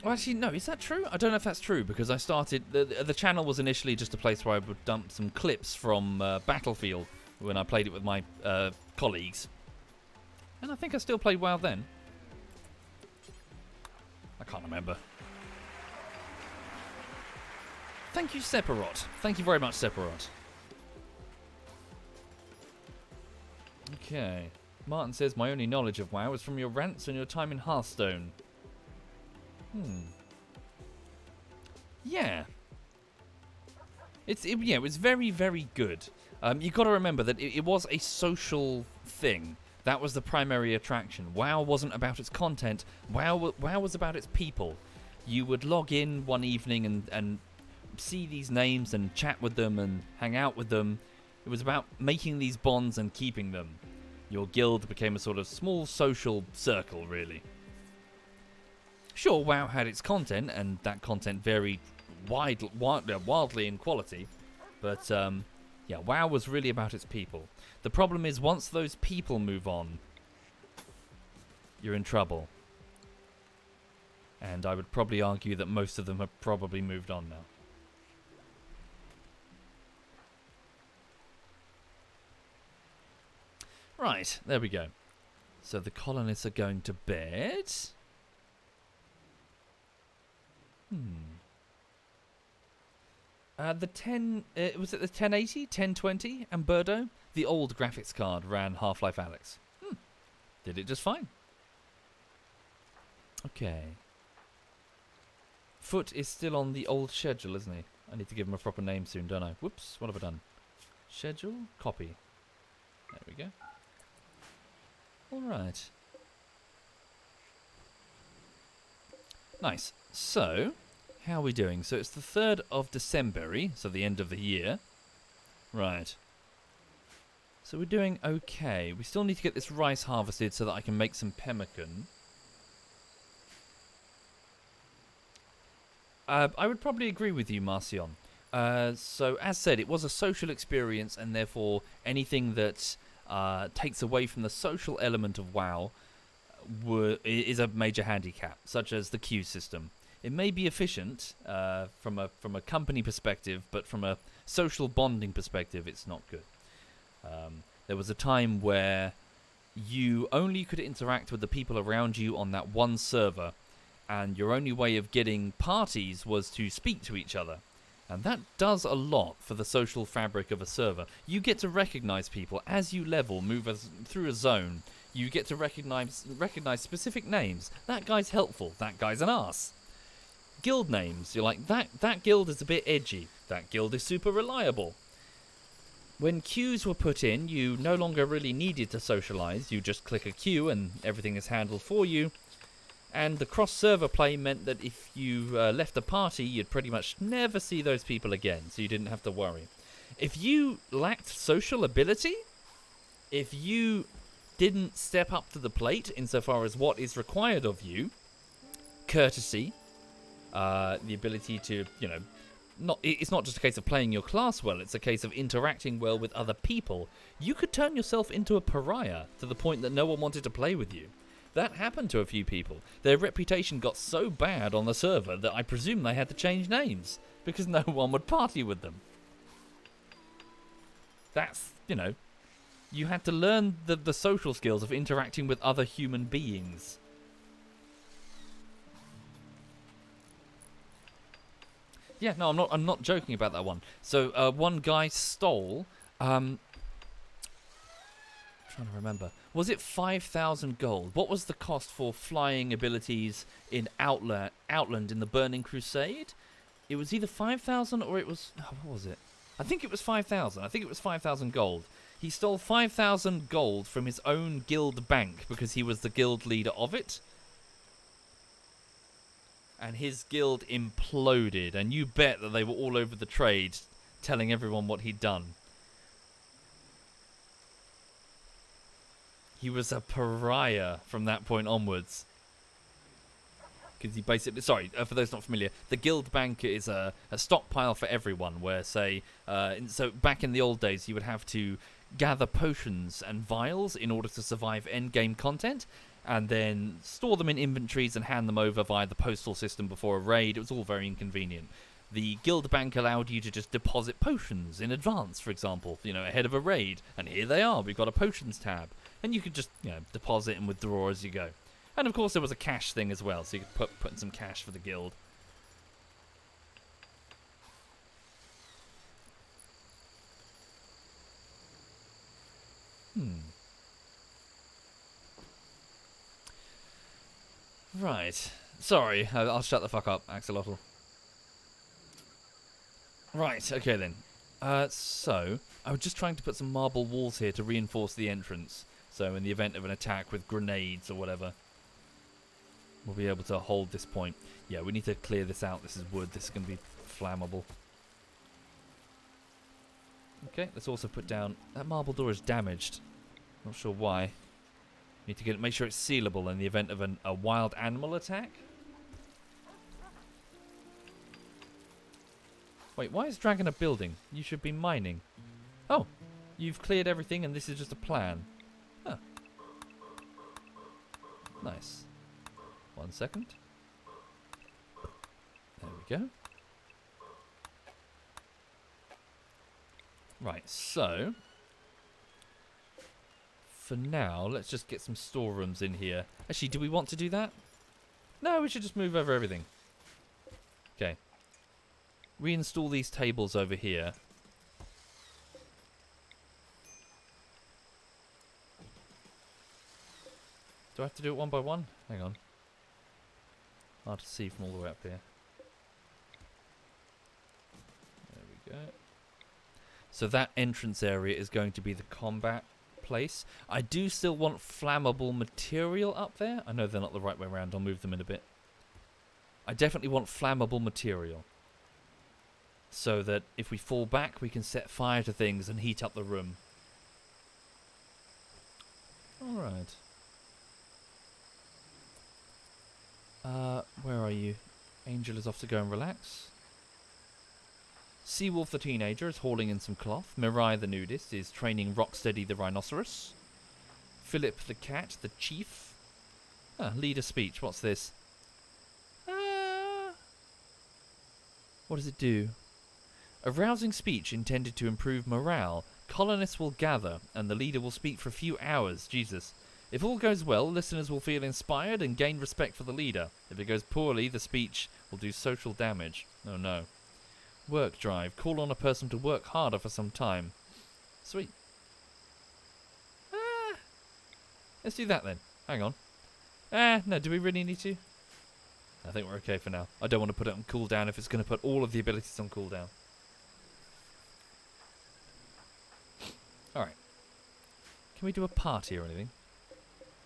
Well, actually, no, is that true? I don't know if that's true, because I started... The channel was initially just a place where I would dump some clips from Battlefield when I played it with my colleagues. And I think I still played WoW then. I can't remember. Thank you, Sephiroth. Thank you very much, Sephiroth. Okay. Martin says, my only knowledge of WoW is from your rants and your time in Hearthstone. Yeah. It was very, very good. You got to remember that it was a social thing. That was the primary attraction. WoW wasn't about its content. WoW was about its people. You would log in one evening and see these names and chat with them and hang out with them. It was about making these bonds and keeping them. Your guild became a sort of small social circle, really. Sure, WoW had its content, and that content varied wildly in quality, but yeah, WoW was really about its people. The problem is, once those people move on, you're in trouble. And I would probably argue that most of them have probably moved on now. Right, there we go. So the colonists are going to bed. Was it the 1080, 1020, and Birdo? the old graphics card ran Half-Life Alyx. Did it just fine. Okay. Foot is still on the old schedule, isn't he? I need to give him a proper name soon, don't I? Whoops, what have I done? Schedule, copy. There we go. Alright. Nice. So, how are we doing? So it's the 3rd of December, so the end of the year. Right. So we're doing okay. We still need to get this rice harvested so that I can make some pemmican. I would probably agree with you, Marcion. So, as said, it was a social experience, and therefore anything that takes away from the social element of WoW is a major handicap, such as the queue system. It may be efficient from a company perspective, but from a social bonding perspective, it's not good. There was a time where you only could interact with the people around you on that one server, and your only way of getting parties was to speak to each other. And that does a lot for the social fabric of a server. You get to recognize people as you level, through a zone. You get to recognize specific names. That guy's helpful. That guy's an arse. Guild names. You're like, that guild is a bit edgy. That guild is super reliable. When queues were put in, you no longer really needed to socialize. You just click a queue and everything is handled for you. And the cross-server play meant that if you left a party, you'd pretty much never see those people again, so you didn't have to worry. If you lacked social ability, if you didn't step up to the plate insofar as what is required of you, courtesy, the ability to, it's not just a case of playing your class well, it's a case of interacting well with other people, you could turn yourself into a pariah to the point that no one wanted to play with you. That happened to a few people. Their reputation got so bad on the server that I presume they had to change names because no one would party with them. That's, you had to learn the social skills of interacting with other human beings. Yeah, no, I'm not joking about that one. So one guy stole trying to remember. Was it 5,000 gold? What was the cost for flying abilities in Outland in the Burning Crusade? It was either 5,000 or it was... Oh, what was it? I think it was 5,000. I think it was 5,000 gold. He stole 5,000 gold from his own guild bank because he was the guild leader of it. And his guild imploded. And you bet that they were all over the trade telling everyone what he'd done. He was a pariah from that point onwards. Because he basically... Sorry, for those not familiar, the guild bank is a stockpile for everyone, where, say... so back in the old days, you would have to gather potions and vials in order to survive endgame content, and then store them in inventories and hand them over via the postal system before a raid. It was all very inconvenient. The guild bank allowed you to just deposit potions in advance, for example, ahead of a raid. And here they are, we've got a potions tab. And you could just, deposit and withdraw as you go. And of course there was a cash thing as well, so you could put in some cash for the guild. Right. Sorry, I'll shut the fuck up, Axolotl. Right, okay then. So, I was just trying to put some marble walls here to reinforce the entrance. So in the event of an attack with grenades or whatever, we'll be able to hold this point. Yeah, we need to clear this out. This is wood. This is going to be flammable. Okay, let's also put down... That marble door is damaged. Not sure why. Need to make sure it's sealable in the event of a wild animal attack. Wait, why is Dragon a building? You should be mining. Oh, you've cleared everything and this is just a plan. Huh. Nice. 1 second. There we go. Right, so... For now, let's just get some storerooms in here. Actually, do we want to do that? No, we should just move over everything. Okay. Reinstall these tables over here. Do I have to do it one by one? Hang on. Hard to see from all the way up here. There we go. So that entrance area is going to be the combat place. I do still want flammable material up there. I know they're not the right way around. I'll move them in a bit. I definitely want flammable material. So that if we fall back, we can set fire to things and heat up the room. Alright. Where are you? Angel is off to go and relax. Seawolf the teenager is hauling in some cloth. Mirai the nudist is training Rocksteady the rhinoceros. Philip the cat, the chief. Leader speech. What's this? What does it do? A rousing speech intended to improve morale. Colonists will gather, and the leader will speak for a few hours. Jesus. If all goes well, listeners will feel inspired and gain respect for the leader. If it goes poorly, the speech will do social damage. Oh no. Work drive. Call on a person to work harder for some time. Sweet. Let's do that then. Hang on. No, do we really need to? I think we're okay for now. I don't want to put it on cooldown if it's going to put all of the abilities on cooldown. Alright. Can we do a party or anything?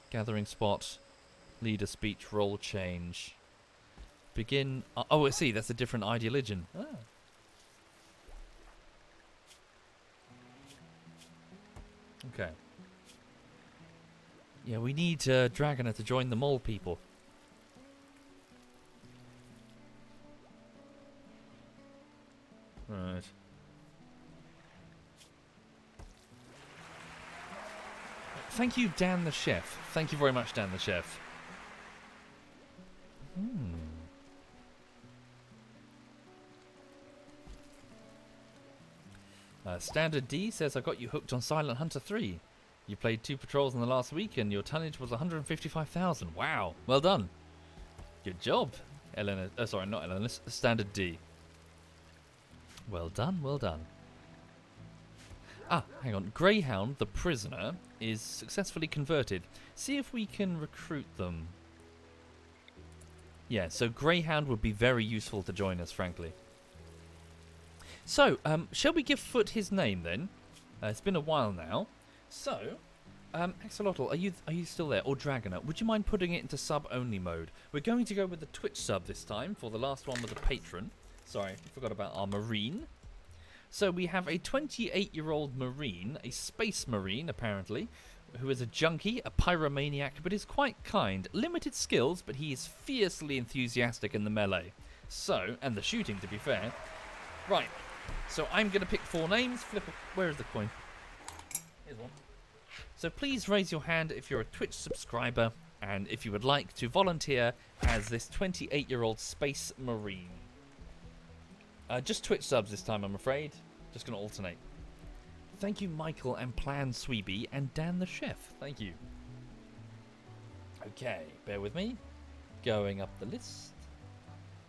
Gathering spot. Leader speech. Role change. Begin. Oh, I see. That's a different ideologian. Okay. Yeah, we need Dragoner to join the mole people. Right. Thank you, Dan the Chef. Thank you very much, Dan the Chef. Standard D says, I got you hooked on Silent Hunter 3. You played 2 patrols in the last week and your tonnage was 155,000. Wow. Well done. Good job, Eleanor. Sorry, not Eleanor. Standard D. Well done, well done. Hang on. Greyhound, the prisoner, is successfully converted. See if we can recruit them. Yeah, so Greyhound would be very useful to join us, frankly. So, shall we give Foot his name then? It's been a while now. So, Axolotl, are you still there? Or Dragoner? Would you mind putting it into sub-only mode? We're going to go with the Twitch sub this time for the last one with the patron. Sorry, I forgot about our Marine. So we have a 28-year-old Marine, a space Marine apparently, who is a junkie, a pyromaniac, but is quite kind. Limited skills, but he is fiercely enthusiastic in the melee. So, and the shooting to be fair. Right, so I'm going to pick 4 names. Where is the coin? Here's one. So please raise your hand if you're a Twitch subscriber and if you would like to volunteer as this 28-year-old space Marine. Just Twitch subs this time, I'm afraid. Just going to alternate. Thank you, Michael and Plan Sweeby and Dan the Chef. Thank you. Okay, bear with me. Going up the list.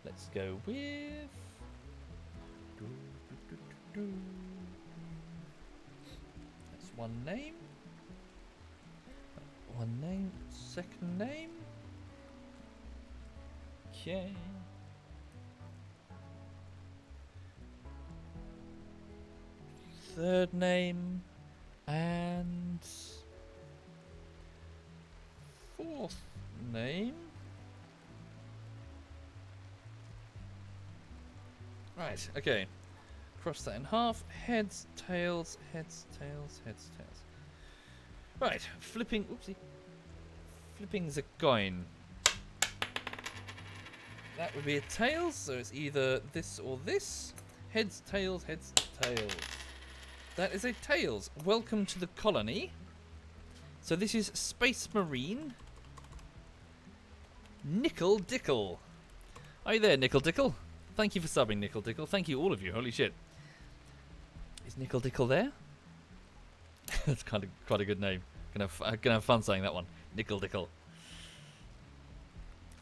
Let's go with... That's one name. One name. Second name. Okay. Third name. And... fourth name. Right, okay. Cross that in half. Heads, tails, heads, tails, heads, tails. Right, flipping... Oopsie. Flipping's a coin. That would be a tails, so it's either this or this. Heads, tails, tails. That is a tails. Welcome to the colony. So this is Space Marine. Nickel Dickle. Are you there, Nickel Dickle? Thank you for subbing, Nickel Dickle. Thank you, all of you. Holy shit. Is Nickel Dickle there? That's quite a good name. Gonna have fun saying that one. Nickel Dickle.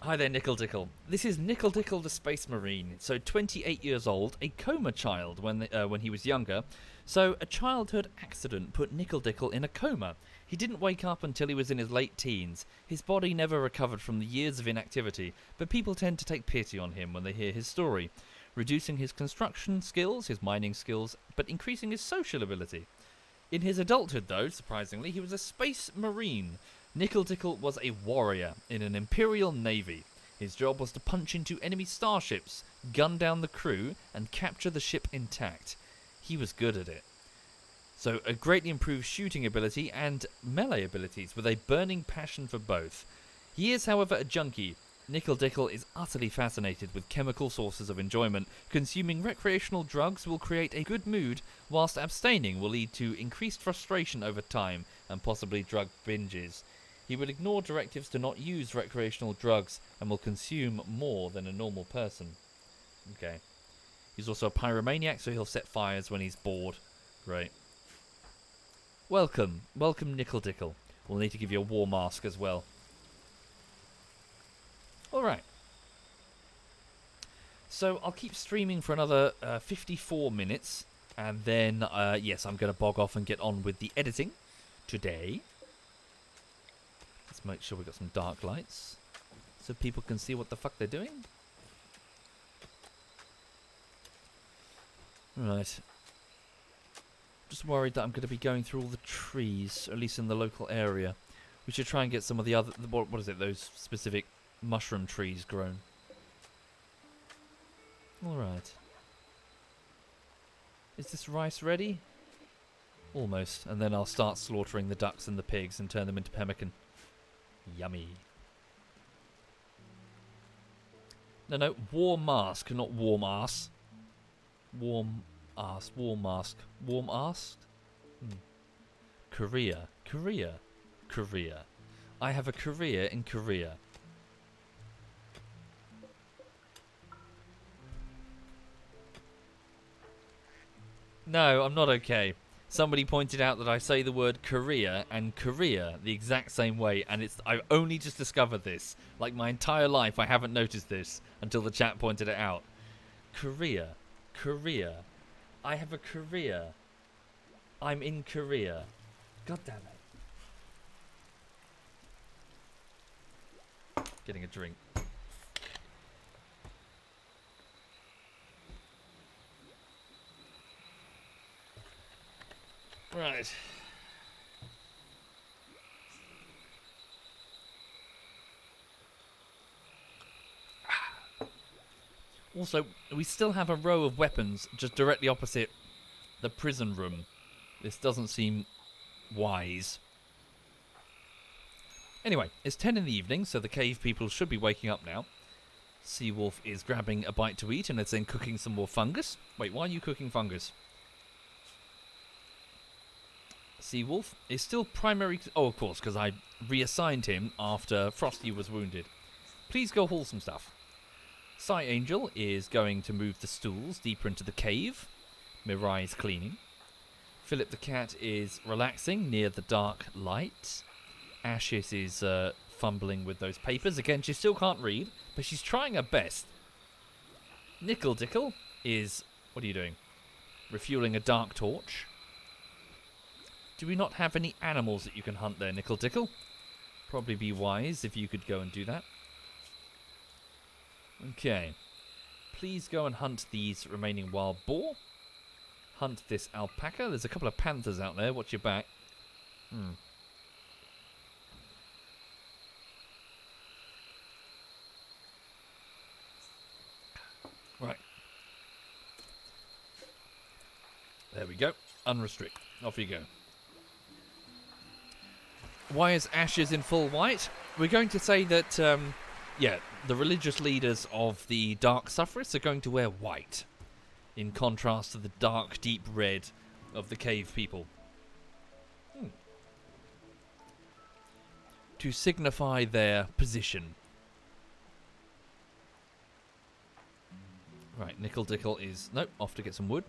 Hi there, Nickel Dickle. This is Nickel Dickle the Space Marine. So 28 years old, a coma child when he was younger. So a childhood accident put Nickel Dickle in a coma. He didn't wake up until he was in his late teens. His body never recovered from the years of inactivity, but people tend to take pity on him when they hear his story, reducing his construction skills, his mining skills, but increasing his social ability. In his adulthood, though, surprisingly, he was a space marine. Nickel Dickle was a warrior in an Imperial Navy. His job was to punch into enemy starships, gun down the crew, and capture the ship intact. He was good at it. So, a greatly improved shooting ability and melee abilities with a burning passion for both. He is, however, a junkie. Nickel Dickle is utterly fascinated with chemical sources of enjoyment. Consuming recreational drugs will create a good mood, whilst abstaining will lead to increased frustration over time and possibly drug binges. He will ignore directives to not use recreational drugs and will consume more than a normal person. Okay. He's also a pyromaniac, so he'll set fires when he's bored. Great. Welcome. Welcome, Nickel Dickle. We'll need to give you a war mask as well. Alright. So I'll keep streaming for another 54 minutes. And then, yes, I'm going to bog off and get on with the editing today. Let's make sure we've got some dark lights so people can see what the fuck they're doing. Right. Just worried that I'm going to be going through all the trees, at least in the local area. We should try and get some of the other, what is it, those specific mushroom trees grown. Alright. Is this rice ready? Almost. And then I'll start slaughtering the ducks and the pigs and turn them into pemmican. Yummy. No, warm mask, not warm ass. Warm ass, warm mask. Warm ass? Korea. I have a career in Korea. No, I'm not okay. Somebody pointed out that I say the word Korea and Korea the exact same way, and I've only just discovered this. Like my entire life I haven't noticed this until the chat pointed it out. Korea. I have a career. I'm in Korea. God damn it. Getting a drink. Right. Also, we still have a row of weapons just directly opposite the prison room. This doesn't seem wise. Anyway, it's 10 in the evening, so the cave people should be waking up now. Seawolf is grabbing a bite to eat and is then cooking some more fungus. Wait, why are you cooking fungus? Seawolf is still primary... Oh, of course, because I reassigned him after Frosty was wounded. Please go haul some stuff. Psy Angel is going to move the stools deeper into the cave. Mirai is cleaning. Philip the cat is relaxing near the dark light. Ashes is fumbling with those papers. Again, she still can't read, but she's trying her best. Nickel Dickle is... What are you doing? Refueling a dark torch. Do we not have any animals that you can hunt there, Nickel Dickle? Probably be wise if you could go and do that. Okay. Please go and hunt these remaining wild boar. Hunt this alpaca. There's a couple of panthers out there. Watch your back. Right. There we go. Unrestrict. Off you go. Why is Ashes in full white? We're going to say that, the religious leaders of the Dark Suffragists are going to wear white, in contrast to the dark, deep red of the cave people. To signify their position. Right, Nickel Dickle is... Nope, off to get some wood.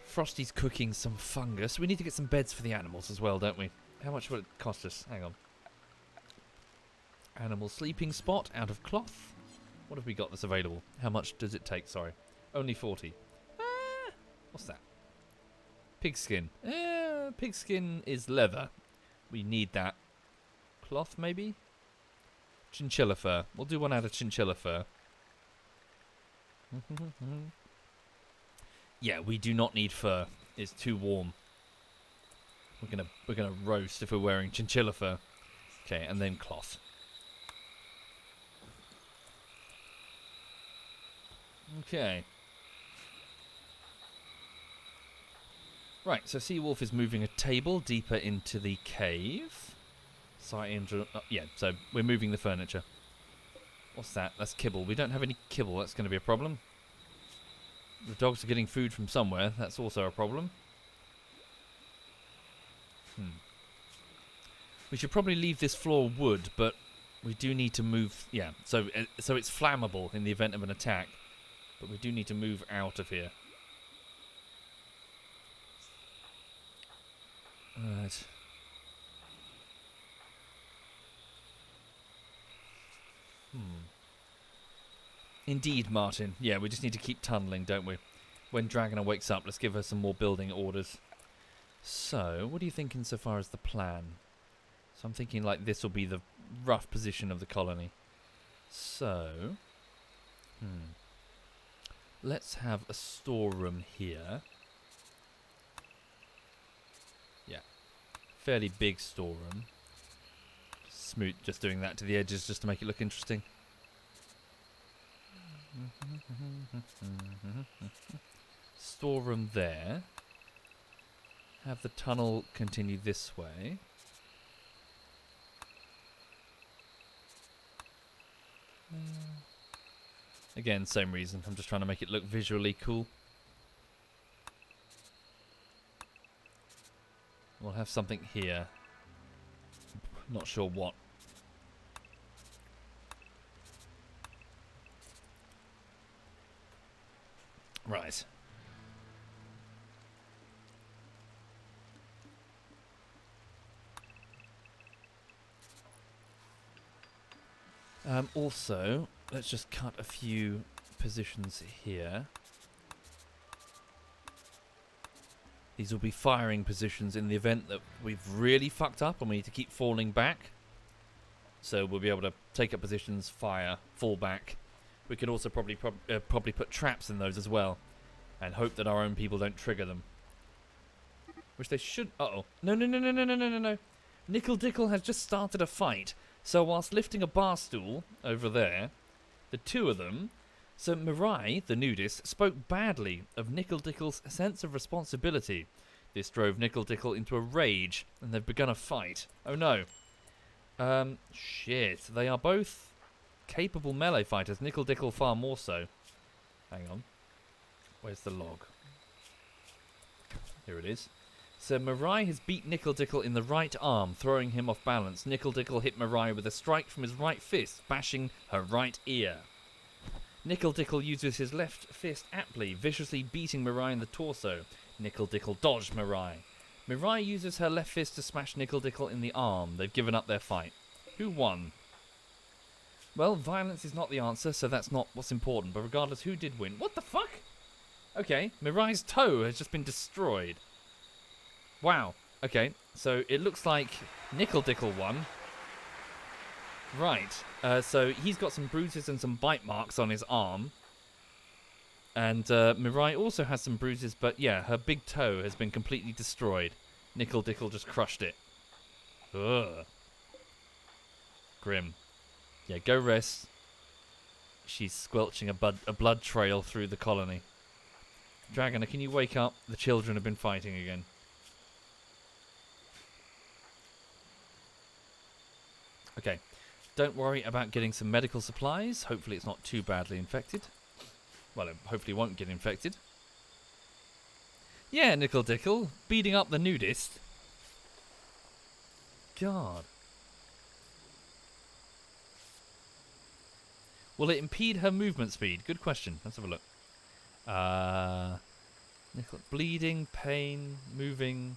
Frosty's cooking some fungus. We need to get some beds for the animals as well, don't we? How much will it cost us? Hang on. Animal sleeping spot out of cloth. What have we got that's available? How much does it take? Sorry. Only 40. What's that? Pigskin. Pigskin is leather. We need that. Cloth, maybe? Chinchilla fur. We'll do one out of chinchilla fur. Yeah, we do not need fur. It's too warm. We're gonna roast if we're wearing chinchilla fur. Okay, and then cloth. Okay. Right, so Seawolf is moving a table deeper into the cave. Yeah, so we're moving the furniture. What's that? That's kibble. We don't have any kibble. That's going to be a problem. The dogs are getting food from somewhere. That's also a problem. We should probably leave this floor wood, but we do need to move... Yeah, so it's flammable in the event of an attack. But we do need to move out of here. Right. Indeed, Martin. Yeah, we just need to keep tunneling, don't we? When Dragona wakes up, let's give her some more building orders. So, what are you thinking so far as the plan? So I'm thinking like this will be the rough position of the colony. So, let's have a storeroom here. Yeah, fairly big storeroom. Smoot just doing that to the edges just to make it look interesting. Storeroom there. Have the tunnel continue this way. Again, same reason. I'm just trying to make it look visually cool. We'll have something here. Not sure what. Right. Also, let's just cut a few positions here. These will be firing positions in the event that we've really fucked up and we need to keep falling back. So we'll be able to take up positions, fire, fall back. We could also probably put traps in those as well, and hope that our own people don't trigger them. Which they should. Uh-oh. No. Nickel Dickle has just started a fight. So whilst lifting a bar stool over there, the two of them, so Mirai, the nudist, spoke badly of Nickel Dickle's sense of responsibility. This drove Nickel Dickle into a rage, and they've begun a fight. Oh no. Shit. They are both capable melee fighters. Nickel Dickle far more so. Hang on. Where's the log? Here it is. So Mirai has beat Nickel Dickle in the right arm, throwing him off balance. Nickel Dickle hit Mirai with a strike from his right fist, bashing her right ear. Nickel Dickle uses his left fist aptly, viciously beating Mirai in the torso. Nickel Dickle dodged Mirai. Mirai uses her left fist to smash Nickel Dickle in the arm. They've given up their fight. Who won? Well, violence is not the answer, so that's not what's important. But regardless, who did win? What the fuck? Okay, Mirai's toe has just been destroyed. Wow. Okay, so it looks like Nickel Dickle won. Right. So he's got some bruises and some bite marks on his arm. And Mirai also has some bruises, but yeah, her big toe has been completely destroyed. Nickel Dickle just crushed it. Ugh. Grim. Yeah, go rest. She's squelching a blood trail through the colony. Dragona, can you wake up? The children have been fighting again. Okay. Don't worry about getting some medical supplies. Hopefully it's not too badly infected. Well, it hopefully won't get infected. Yeah, Nickel Dickle. Beating up the nudist. God. Will it impede her movement speed? Good question. Let's have a look. Nickel, bleeding, pain, moving.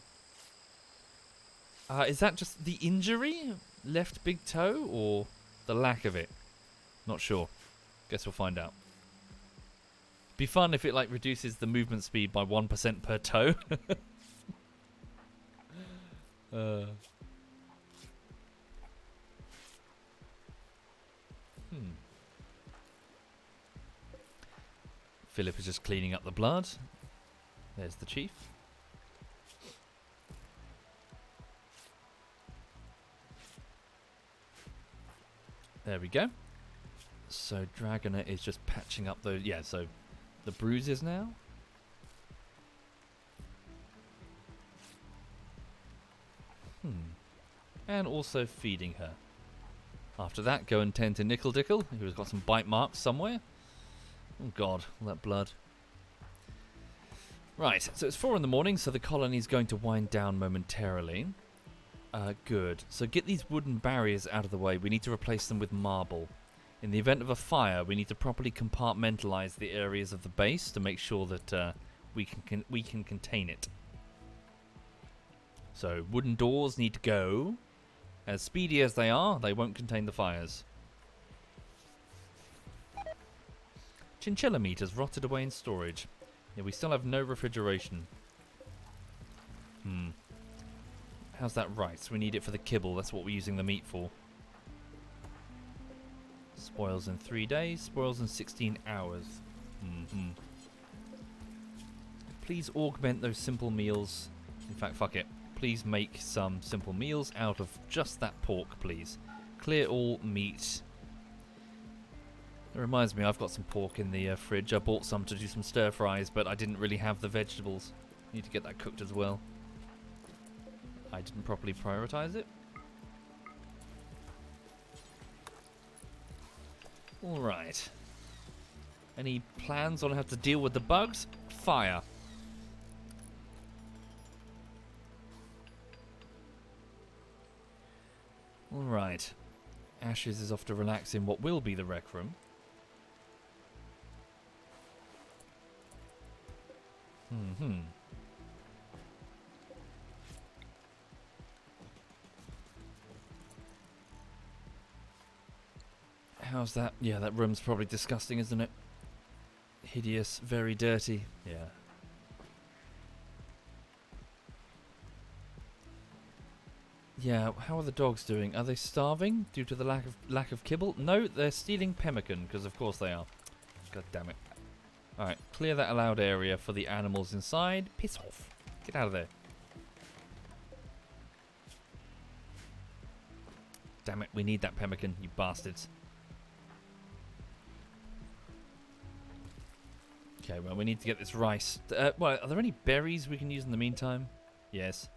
Is that just the injury? Left big toe, or The lack of it. Not sure. Guess we'll find out. Be fun if it like reduces the movement speed by 1% per toe. uh. Philip is just cleaning up the blood. There's the chief. There we go. So Dragoner is just patching up those. Yeah, so the bruises now. And also feeding her. After that, go and tend to Nickel Dickle, who's got some bite marks somewhere. Oh god, all that blood. Right, so it's 4 in the morning, so the colony's going to wind down momentarily. Good. So get these wooden barriers out of the way. We need to replace them with marble. In the event of a fire, we need to properly compartmentalize the areas of the base to make sure that we can contain it. So wooden doors need to go. As speedy as they are, they won't contain the fires. Chinchilla meat has rotted away in storage. Yeah, we still have no refrigeration. How's that rice? We need it for the kibble. That's what we're using the meat for. Spoils in 3 days. Spoils in 16 hours. Please augment those simple meals. In fact, fuck it. Please make some simple meals out of just that pork, please. Clear all meat. It reminds me, I've got some pork in the fridge. I bought some to do some stir fries, but I didn't really have the vegetables. Need to get that cooked as well. I didn't properly prioritize it. Alright. Any plans on how to deal with the bugs? Fire. Alright. Ashes is off to relax in what will be the rec room. How's that? Yeah, that room's probably disgusting, isn't it? Hideous, very dirty. Yeah. Yeah, how are the dogs doing? Are they starving due to the lack of kibble? No, they're stealing pemmican, because of course they are. God damn it. Alright, clear that allowed area for the animals inside. Piss off. Get out of there. Damn it, we need that pemmican, you bastards. Okay, well, we need to get this rice. Well, are there any berries we can use in the meantime? Yes.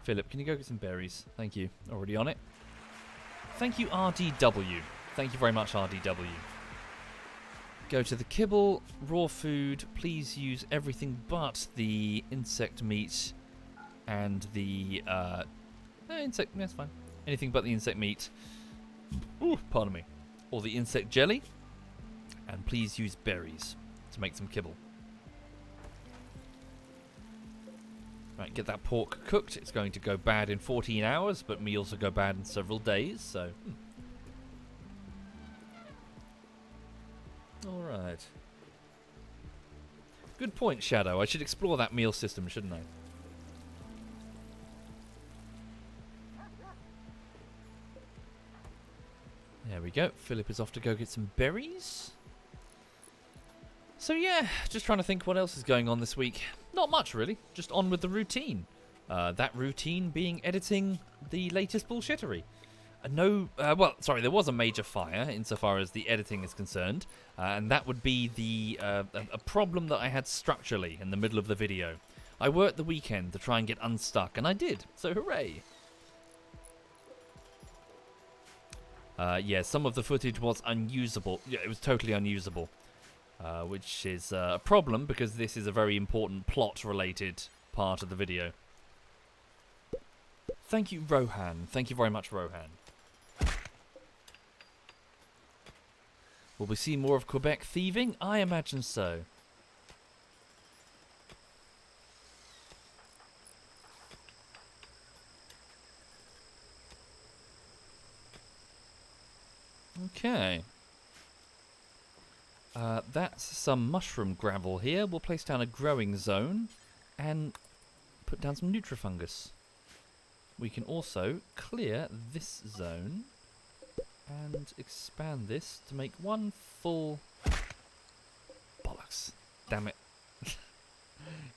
Philip, can you go get some berries? Thank you. Already on it. Thank you, RDW. Thank you very much, RDW. Go to the kibble, raw food. Please use everything but the insect meat and the insect. That's fine. Anything but the insect meat. Ooh, pardon me. Or the insect jelly. And please use berries to make some kibble. Right, get that pork cooked. It's going to go bad in 14 hours, but may also go bad in several days, so... Alright. Good point, Shadow. I should explore that meal system, shouldn't I? There we go. Philip is off to go get some berries. So yeah, just trying to think what else is going on this week. Not much, really. Just on with the routine. That routine being editing the latest bullshittery. There was a major fire insofar as the editing is concerned. And that would be a problem that I had structurally in the middle of the video. I worked the weekend to try and get unstuck, and I did. So hooray. Yeah, some of the footage was unusable. Yeah, it was totally unusable. Which is a problem because this is a very important plot-related part of the video. Thank you, Rohan. Thank you very much, Rohan. Will we see more of Quebec thieving? I imagine so. Okay. That's some mushroom gravel here. We'll place down a growing zone and put down some nutrifungus. We can also clear this zone and expand this to make one full... Bollocks. Damn it.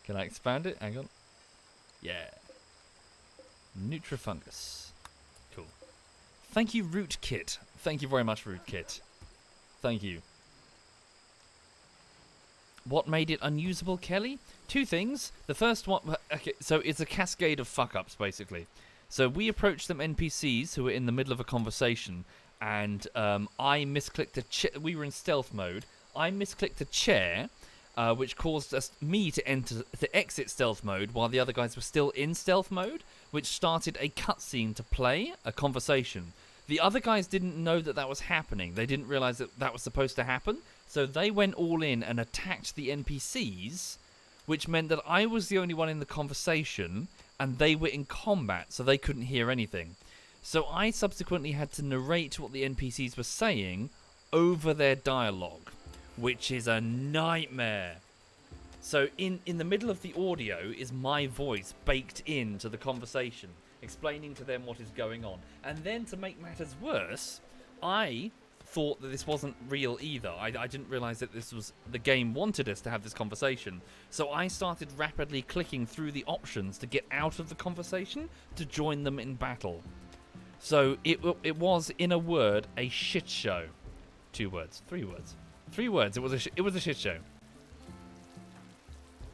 Can I expand it? Hang on. Yeah. Nutrifungus. Cool. Thank you, Rootkit. Thank you very much, Rootkit. Thank you. What made it unusable, Kelly? Two things. The first one... Okay, so it's a cascade of fuck-ups, basically. So we approached some NPCs who were in the middle of a conversation, and I misclicked a chair. We were in stealth mode. I misclicked a chair, which caused me to exit stealth mode while the other guys were still in stealth mode, which started a cutscene to play, a conversation. The other guys didn't know that was happening. They didn't realize that was supposed to happen. So they went all in and attacked the NPCs, which meant that I was the only one in the conversation, and they were in combat, so they couldn't hear anything. So I subsequently had to narrate what the NPCs were saying over their dialogue, which is a nightmare. So in the middle of the audio is my voice baked into the conversation, explaining to them what is going on. And then to make matters worse, I thought that this wasn't real either. I didn't realize that this was... The game wanted us to have this conversation. So I started rapidly clicking through the options to get out of the conversation to join them in battle. So it was, in a word, a shit show. 2 words. 3 words. 3 words. It was a shit show.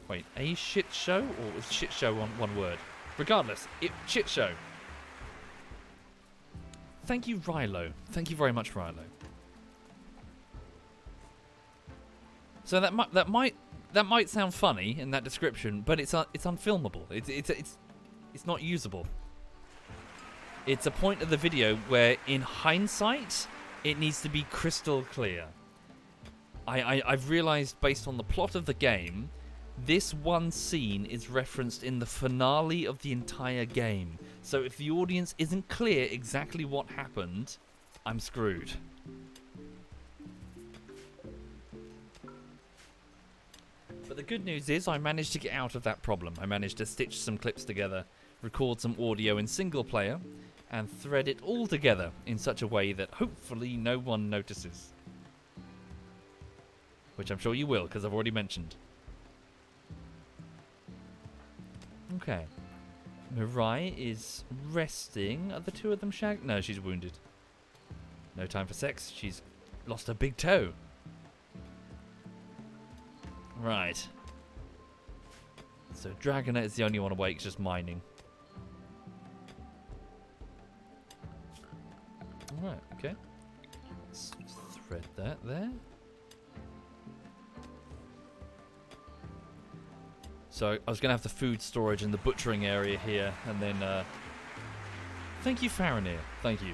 Wait, a shit show? Or was shit show one word? Regardless, shit show. Thank you, Rilo. Thank you very much, Rilo. So that might sound funny in that description, but it's unfilmable. It's not usable. It's a point of the video where, in hindsight, it needs to be crystal clear. I've realised, based on the plot of the game, this one scene is referenced in the finale of the entire game. So if the audience isn't clear exactly what happened, I'm screwed. But the good news is I managed to get out of that problem. I managed to stitch some clips together, record some audio in single player, and thread it all together in such a way that hopefully no one notices. Which I'm sure you will, because I've already mentioned. Okay. Mirai is resting. Are the two of them shagged? No, she's wounded. No time for sex. She's lost her big toe. Right. So Dragonet is the only one awake, just mining. Alright, okay. Let's thread that there. So I was going to have the food storage and the butchering area here, and then... Thank you, Faranir. Thank you.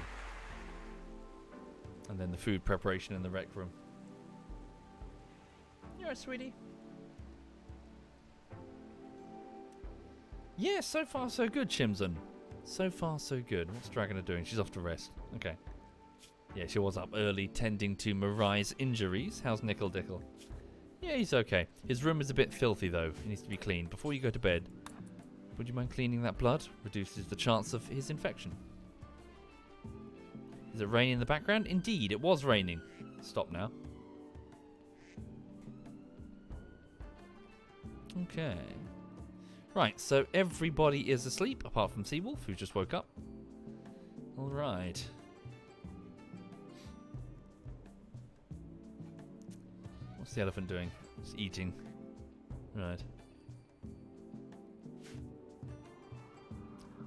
And then the food preparation in the rec room. You're a sweetie. Yeah, so far so good, Chimson. So far so good. What's Dragonet doing? She's off to rest. Okay. Yeah, she was up early tending to Mirai's injuries. How's Nickel Dickle? Yeah, he's okay. His room is a bit filthy, though. It needs to be cleaned. Before you go to bed, would you mind cleaning that blood? Reduces the chance of his infection. Is it raining in the background? Indeed, it was raining. Stop now. Okay. Right, so everybody is asleep, apart from Seawolf, who just woke up. Alright. What's the elephant doing? It's eating. Right.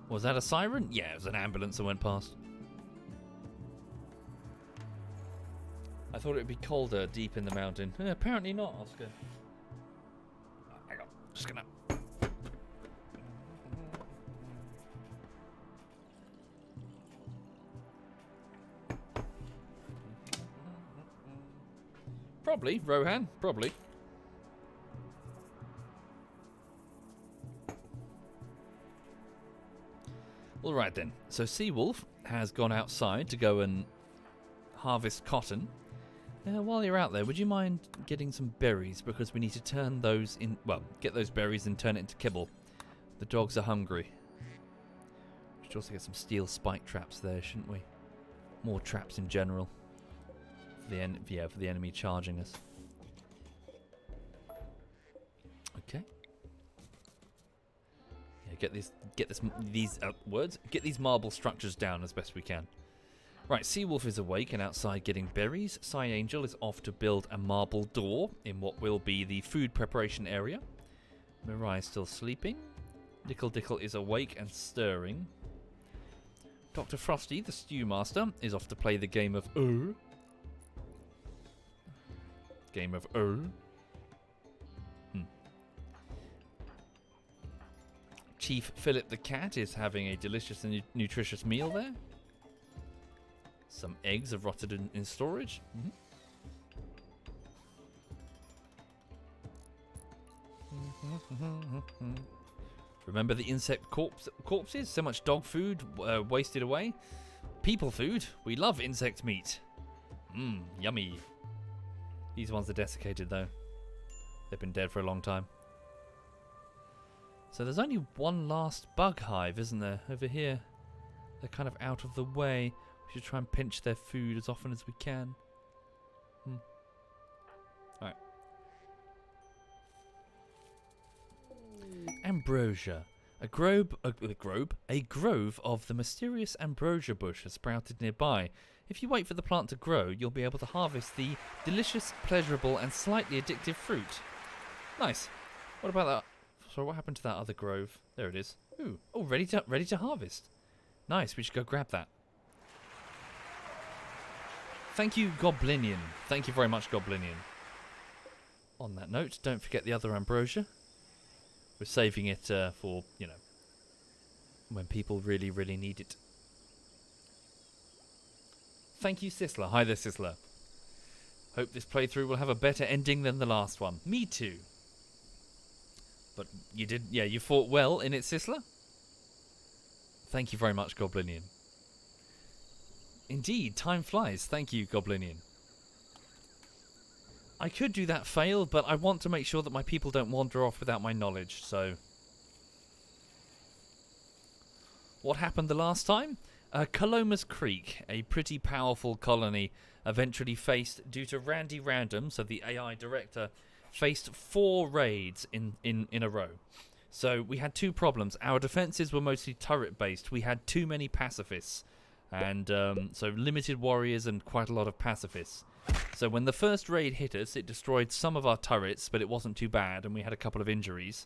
Was that a siren? Yeah, it was an ambulance that went past. I thought it would be colder deep in the mountain. Apparently not, Oscar. Hang on. Just gonna... Probably, Rohan. Probably. Alright then. So Seawolf has gone outside to go and harvest cotton. While you're out there, would you mind getting some berries? Because we need to turn those in... Well, get those berries and turn it into kibble. The dogs are hungry. We should also get some steel spike traps there, shouldn't we? More traps in general. For the enemy charging us. Okay. Yeah, get these marble structures down as best we can. Right, Seawolf is awake and outside getting berries. Psy Angel is off to build a marble door in what will be the food preparation area. Mirai is still sleeping. Dickle Dickle is awake and stirring. Dr. Frosty, the stew master, is off to play the game of Game of Chief Philip the cat is having a delicious and nutritious meal there. Some eggs have rotted in storage. Remember the insect corpses? So much dog food wasted away. People food. We love insect meat. Yummy. These ones are desiccated though. They've been dead for a long time. So there's only one last bug hive, isn't there? Over here. They're kind of out of the way. We should try and pinch their food as often as we can. Alright. Ambrosia. A grove of the mysterious ambrosia bush has sprouted nearby. If you wait for the plant to grow, you'll be able to harvest the delicious, pleasurable, and slightly addictive fruit. Nice. What about that? So what happened to that other grove? There it is. Ooh. Oh, ready to harvest. Nice. We should go grab that. Thank you, Goblinian. Thank you very much, Goblinian. On that note, don't forget the other ambrosia. We're saving it for, you know, when people really, really need it. Thank you, Sisler. Hi there, Sisler. Hope this playthrough will have a better ending than the last one. Me too. But you did, yeah, you fought well in it, Sisler. Thank you very much, Goblinian. Indeed, time flies. Thank you, Goblinian. I could do that fail, but I want to make sure that my people don't wander off without my knowledge, so... What happened the last time? Coloma's Creek, a pretty powerful colony, eventually faced, due to Randy Random, so the AI director, faced 4 raids in a row. So we had 2 problems. Our defences were mostly turret-based. We had too many pacifists. And so limited warriors and quite a lot of pacifists. So when the first raid hit us, it destroyed some of our turrets, but it wasn't too bad, and we had a couple of injuries.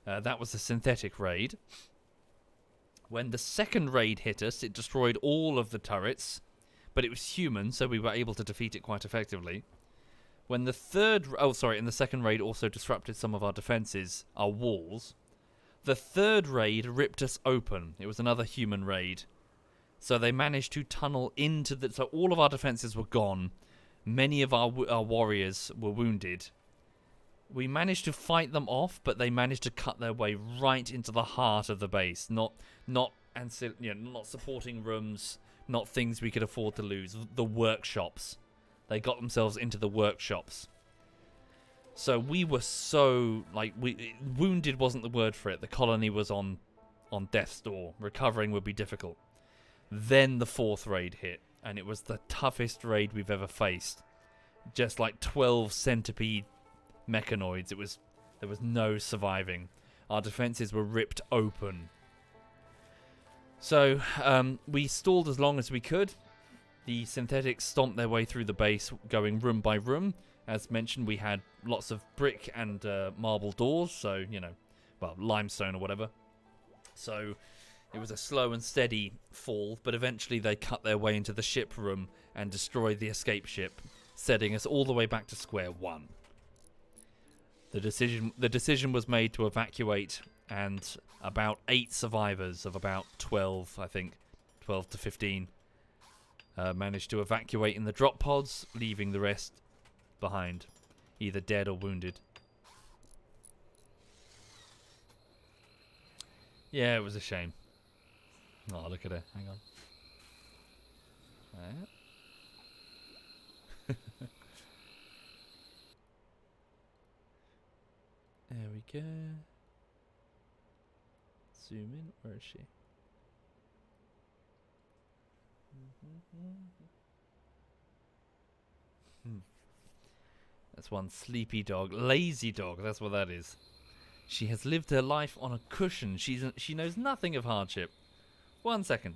That was the synthetic raid. When the second raid hit us, it destroyed all of the turrets, but it was human, so we were able to defeat it quite effectively. When the and the second raid also disrupted some of our defences, our walls. The third raid ripped us open. It was another human raid. So they managed to tunnel into the... So all of our defences were gone. Many of our warriors were wounded. We managed to fight them off, but they managed to cut their way right into the heart of the base. Not supporting rooms, not things we could afford to lose. The workshops. They got themselves into the workshops. So we were so... wounded wasn't the word for it. The colony was on death's door. Recovering would be difficult. Then the 4th raid hit, and it was the toughest raid we've ever faced. Just like 12 centipede mechanoids. There was no surviving. Our defences were ripped open. So we stalled as long as we could. The synthetics stomped their way through the base, going room by room. As mentioned, we had lots of brick and marble doors, so, limestone or whatever. So... It was a slow and steady fall, but eventually they cut their way into the ship room and destroyed the escape ship, setting us all the way back to square one. The decision was made to evacuate, and about 8 survivors of about 12, I think, 12 to 15, managed to evacuate in the drop pods, leaving the rest behind, either dead or wounded. Yeah, it was a shame. Oh, look at her. Hang on. There we go. Zoom in. Where is she? That's one sleepy dog. Lazy dog, that's what that is. She has lived her life on a cushion. She knows nothing of hardship. 1 second.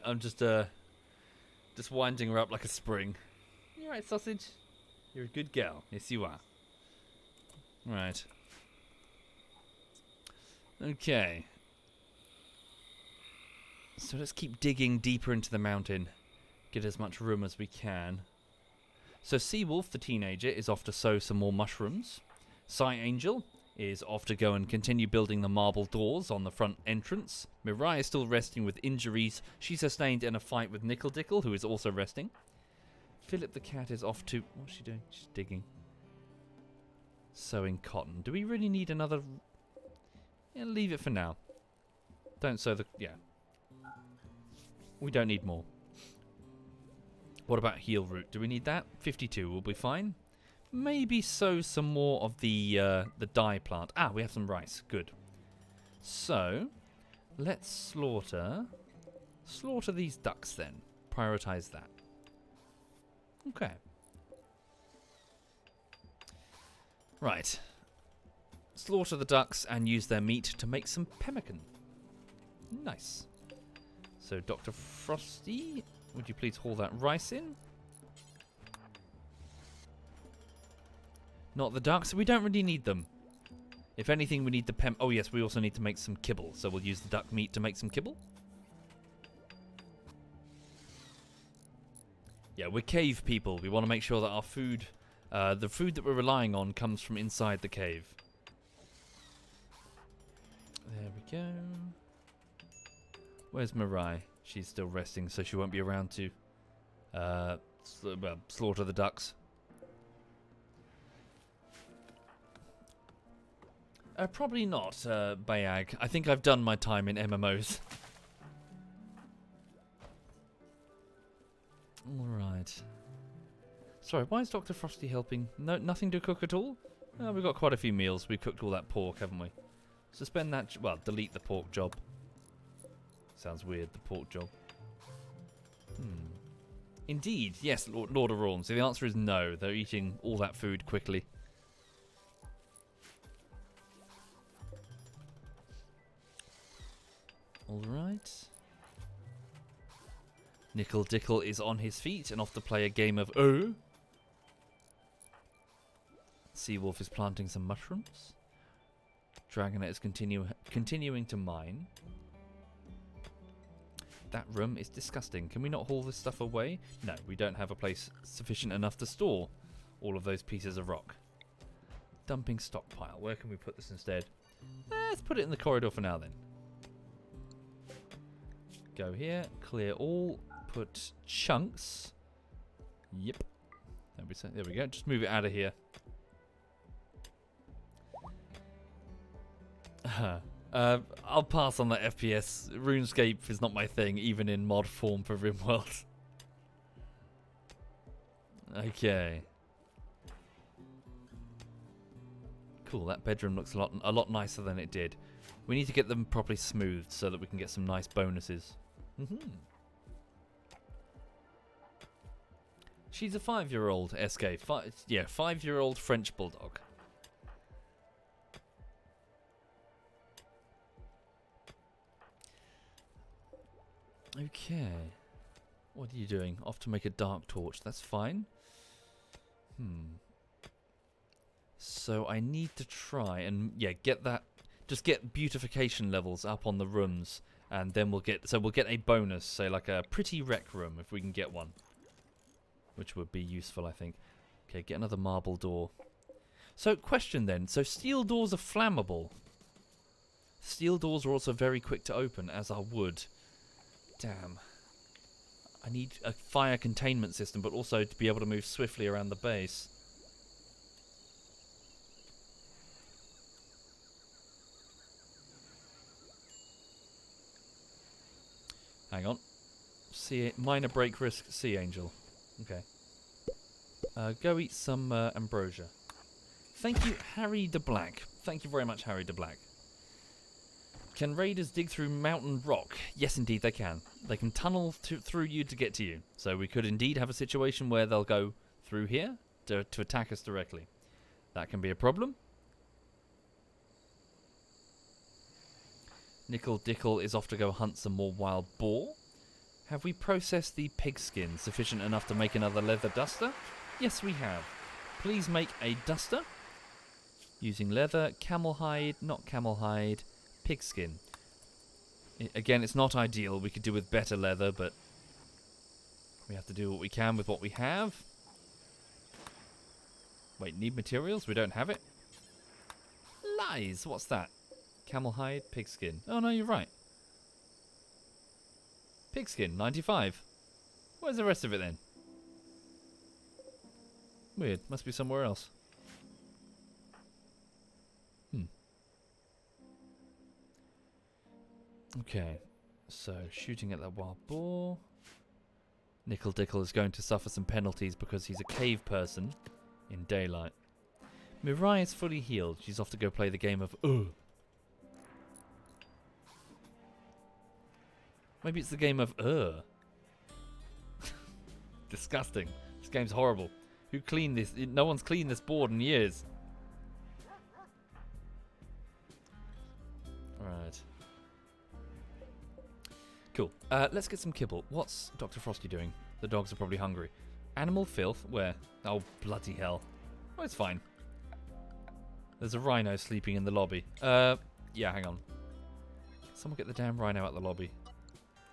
I'm just winding her up like a spring. You right, sausage? You're a good girl. Yes, you are. Right. Okay. So let's keep digging deeper into the mountain. Get as much room as we can. So Seawolf, the teenager, is off to sow some more mushrooms. Psy Angel is off to go and continue building the marble doors on the front entrance. Mirai is still resting with injuries she sustained in a fight with Nickel Dickle, who is also resting. Philip the cat is off to... What's she doing? She's digging. Sewing cotton. Do we really need another... Yeah, leave it for now. Don't sew the... Yeah. We don't need more. What about heel root? Do we need that? 52 will be fine. Maybe sow some more of the dye plant. Ah, we have some rice. Good. So, let's slaughter these ducks then. Prioritize that. Okay. Right. Slaughter the ducks and use their meat to make some pemmican. Nice. So, Dr. Frosty, would you please haul that rice in? Not the ducks. We don't really need them. If anything, we need the Oh, yes, we also need to make some kibble. So we'll use the duck meat to make some kibble. Yeah, we're cave people. We want to make sure that our food, the food that we're relying on, comes from inside the cave. There we go. Where's Mirai? She's still resting, so she won't be around to slaughter the ducks. Probably not, Bayag. I think I've done my time in MMOs. Alright. Sorry, why is Dr. Frosty helping? No, nothing to cook at all? We've got quite a few meals. We've cooked all that pork, haven't we? Suspend that... Well, delete the pork job. Sounds weird, the pork job. Indeed, yes, Lord of Rawn. So the answer is no. They're eating all that food quickly. Alright. Nickel Dickle is on his feet and off to play a game of Seawolf is planting some mushrooms. Dragonet is continuing to mine. That room is disgusting. Can we not haul this stuff away? No, we don't have a place sufficient enough to store all of those pieces of rock. Dumping stockpile. Where can we put this instead? Let's put it in the corridor for now then. Go here, clear all, put chunks. Yep. There we go. Just move it out of here. I'll pass on that FPS. RuneScape is not my thing, even in mod form for RimWorld. Okay. Cool, that bedroom looks a lot nicer than it did. We need to get them properly smoothed so that we can get some nice bonuses. She's a 5-year-old SK. 5-year-old French bulldog. Okay. What are you doing? Off to make a dark torch. That's fine. So I need to try and, yeah, get that... Just get beautification levels up on the rooms. And then we'll get... So we'll get a bonus. Say like a pretty rec room if we can get one. Which would be useful, I think. Okay, get another marble door. So, question then. So steel doors are flammable. Steel doors are also very quick to open, as are wood. Damn. I need a fire containment system, but also to be able to move swiftly around the base. Hang on. Minor break risk sea angel. Okay. Go eat some ambrosia. Thank you, Harry de Black. Thank you very much, Harry de Black. Can raiders dig through mountain rock? Yes, indeed they can. They can tunnel through you to get to you. So we could indeed have a situation where they'll go through here to attack us directly. That can be a problem. Nickel Dickle is off to go hunt some more wild boar. Have we processed the pigskin sufficient enough to make another leather duster? Yes, we have. Please make a duster. Using leather, camel hide, not camel hide, pigskin. Again, it's not ideal. We could do with better leather, but we have to do what we can with what we have. Wait, need materials? We don't have it? Lies! What's that? Camel hide, pigskin. Oh, no, you're right. Pigskin, 95. Where's the rest of it then? Weird. Must be somewhere else. Okay. So, shooting at that wild boar. Nickel Dickle is going to suffer some penalties because he's a cave person in daylight. Mirai is fully healed. She's off to go play the game of Maybe it's the game of Disgusting. This game's horrible. Who cleaned this? No one's cleaned this board in years. Alright. Cool. Let's get some kibble. What's Dr. Frosty doing? The dogs are probably hungry. Animal filth? Where? Oh, bloody hell. Oh, it's fine. There's a rhino sleeping in the lobby. Yeah, hang on. Someone get the damn rhino out the lobby.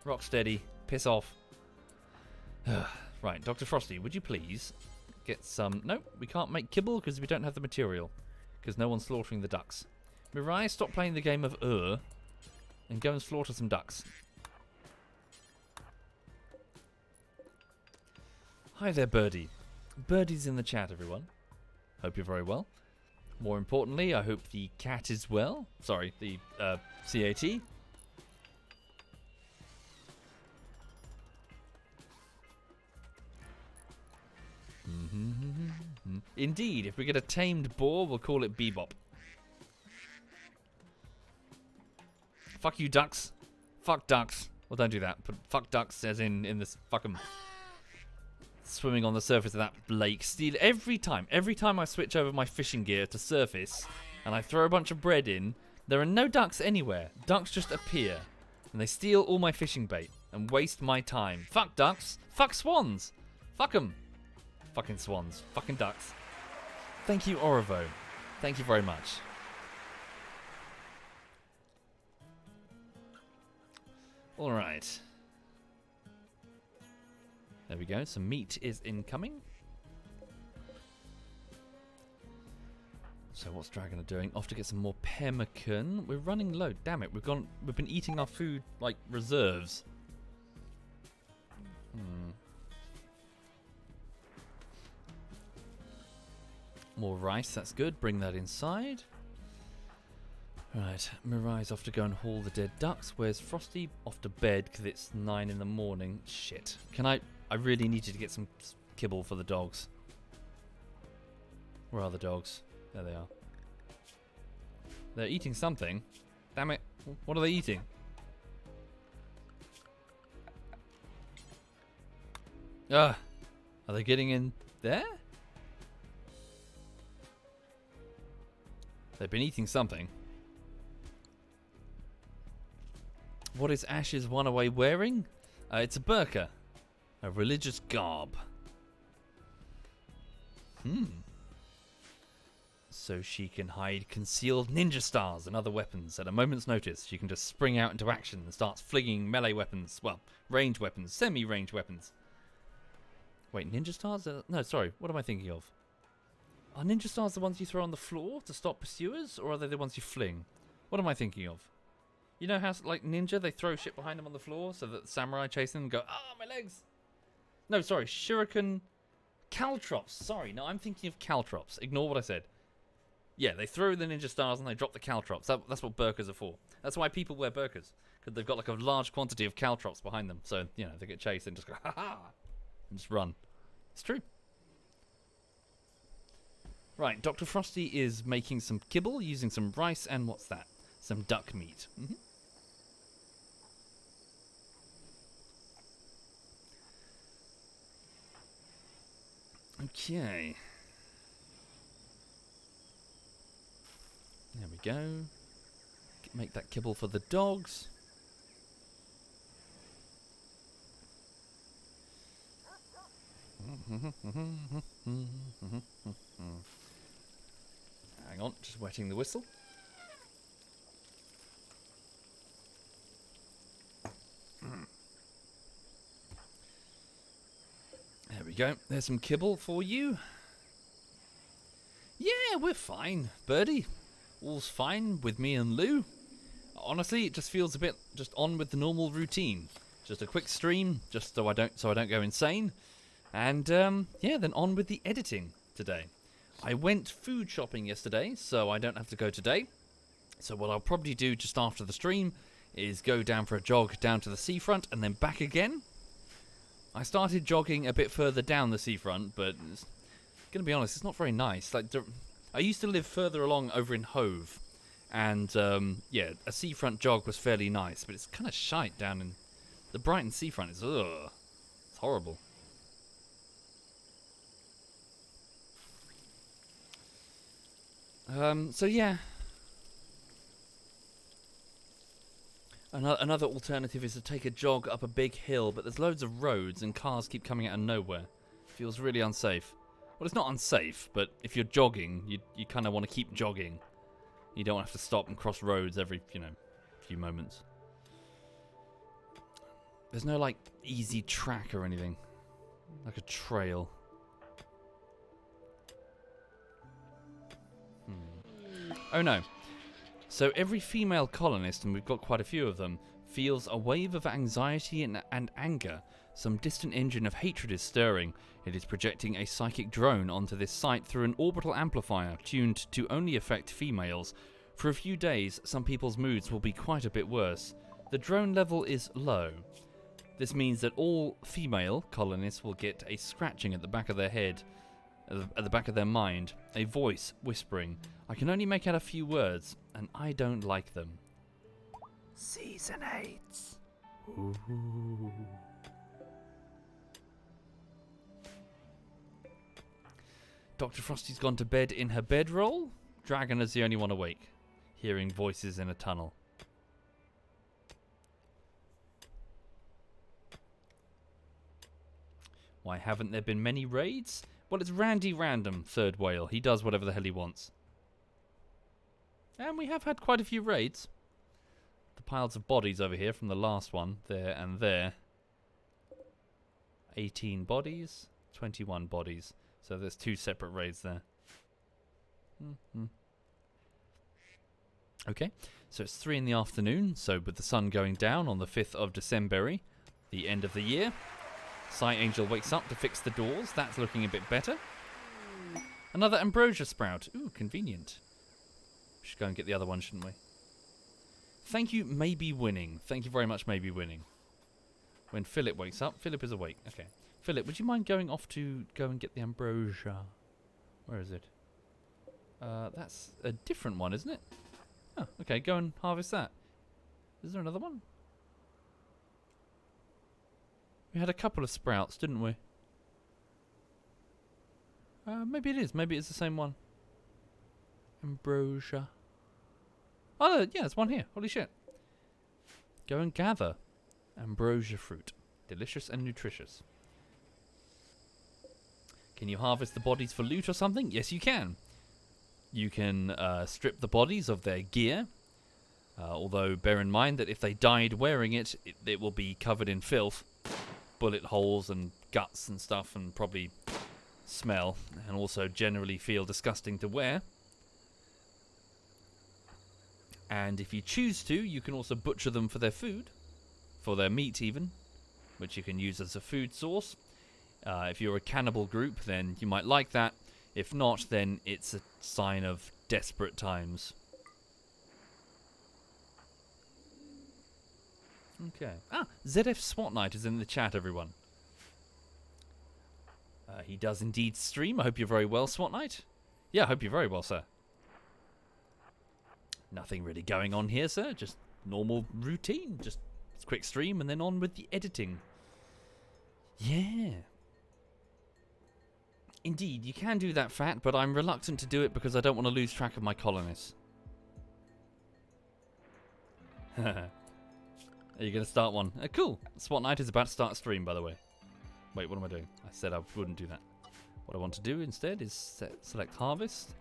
Rock steady. Piss off. Right, Dr. Frosty, would you please get some... No, we can't make kibble because we don't have the material. Because no one's slaughtering the ducks. Mirai, stop playing the game of and go and slaughter some ducks. Hi there, Birdie. Birdie's in the chat, everyone. Hope you're very well. More importantly, I hope the cat is well. Sorry, the CAT. Indeed, if we get a tamed boar, we'll call it Bebop. Fuck you, ducks. Fuck ducks. Well, don't do that. But fuck ducks, as in this fucking swimming on the surface of that lake. Steal every time I switch over my fishing gear to surface, and I throw a bunch of bread in. There are no ducks anywhere. Ducks just appear, and they steal all my fishing bait and waste my time. Fuck ducks. Fuck swans. Fuck them. Fucking swans. Fucking ducks. Thank you, Orivo. Thank you very much. Alright. There we go. Some meat is incoming. So what's Dragon doing? Off to get some more pemmican. We're running low. Damn it. We've been eating our food like reserves. More rice, that's good. Bring that inside. Right, Mirai's off to go and haul the dead ducks. Where's Frosty? Off to bed because it's 9 in the morning. Shit. Can I really needed to get some kibble for the dogs. Where are the dogs? There they are. They're eating something. Damn it. What are they eating? Are they getting in there? They've been eating something. What is Ash's one away wearing? It's a burqa, a religious garb. So she can hide concealed ninja stars and other weapons at a moment's notice. She can just spring out into action and start flinging melee weapons. Well, range weapons, semi-range weapons. Wait, ninja stars? No, sorry. What am I thinking of? Are ninja stars the ones you throw on the floor to stop pursuers? Or are they the ones you fling? What am I thinking of? You know how, like, ninja, they throw shit behind them on the floor so that the samurai chase them and go, ah, my legs! No, sorry, shuriken... Caltrops. Sorry, no, I'm thinking of caltrops. Ignore what I said. Yeah, they throw the ninja stars and they drop the caltrops. That's what burqas are for. That's why people wear burqas. Because they've got, like, a large quantity of caltrops behind them. So, you know, they get chased and just go, ha-ha! And just run. It's true. Right, Dr. Frosty is making some kibble using some rice and what's that? Some duck meat. Okay. There we go. Make that kibble for the dogs. Hang on, just wetting the whistle. There we go. There's some kibble for you. Yeah, we're fine, Birdie. All's fine with me and Lou. Honestly, it just feels a bit just on with the normal routine. Just a quick stream, just so I don't go insane. And yeah, then on with the editing today. I went food shopping yesterday, so I don't have to go today. So what I'll probably do just after the stream is go down for a jog down to the seafront and then back again. I started jogging a bit further down the seafront, but gonna be honest, it's not very nice. Like, I used to live further along over in Hove, and yeah, a seafront jog was fairly nice, but it's kind of shite down in the Brighton seafront. It's horrible. So yeah. Another alternative is to take a jog up a big hill, but there's loads of roads and cars keep coming out of nowhere. Feels really unsafe. Well, it's not unsafe, but if you're jogging, you kind of want to keep jogging. You don't have to stop and cross roads every, few moments. There's no, like, easy track or anything. Like a trail. Oh no. So every female colonist, and we've got quite a few of them, feels a wave of anxiety and anger. Some distant engine of hatred is stirring. It is projecting a psychic drone onto this site through an orbital amplifier tuned to only affect females. For a few days, some people's moods will be quite a bit worse. The drone level is low. This means that all female colonists will get a scratching at the back of their head, at the back of their mind, a voice whispering. I can only make out a few words, and I don't like them. Season 8. Ooh. Dr. Frosty's gone to bed in her bedroll. Dragon is the only one awake, hearing voices in a tunnel. Why haven't there been many raids? Well, it's Randy Random, third whale. He does whatever the hell he wants. And we have had quite a few raids. The piles of bodies over here from the last one, there and there. 18 bodies, 21 bodies. So there's 2 separate raids there. Okay, so it's 3 in the afternoon. So with the sun going down on the 5th of December, the end of the year. Psy Angel wakes up to fix the doors. That's looking a bit better. Another ambrosia sprout. Ooh, convenient. We should go and get the other one, shouldn't we? Thank you, Maybe Winning. Thank you very much, Maybe Winning. When Philip wakes up. Philip is awake. Okay. Philip, would you mind going off to go and get the ambrosia? Where is it? That's a different one, isn't it? Oh, okay. Go and harvest that. Is there another one? We had a couple of sprouts, didn't we? Maybe it is. Maybe it's the same one. Ambrosia. Oh, yeah, there's one here. Holy shit. Go and gather ambrosia fruit. Delicious and nutritious. Can you harvest the bodies for loot or something? Yes, you can. You can strip the bodies of their gear. Although, bear in mind that if they died wearing it, it will be covered in filth. Bullet holes and guts and stuff, and probably smell. And also generally feel disgusting to wear. And if you choose to, you can also butcher them for their food. For their meat even. Which you can use as a food source. If you're a cannibal group, then you might like that. If not, then it's a sign of desperate times. Okay. ZF SWAT Knight is in the chat, everyone. He does indeed stream. I hope you're very well, SWAT Knight. Yeah, I hope you're very well, sir. Nothing really going on here, sir. Just normal routine. Just a quick stream and then on with the editing. Yeah. Indeed, you can do that, Fat, but I'm reluctant to do it because I don't want to lose track of my colonists. Are you going to start one? Cool. SWAT Knight is about to start a stream, by the way. Wait, what am I doing? I said I wouldn't do that. What I want to do instead is select Harvest,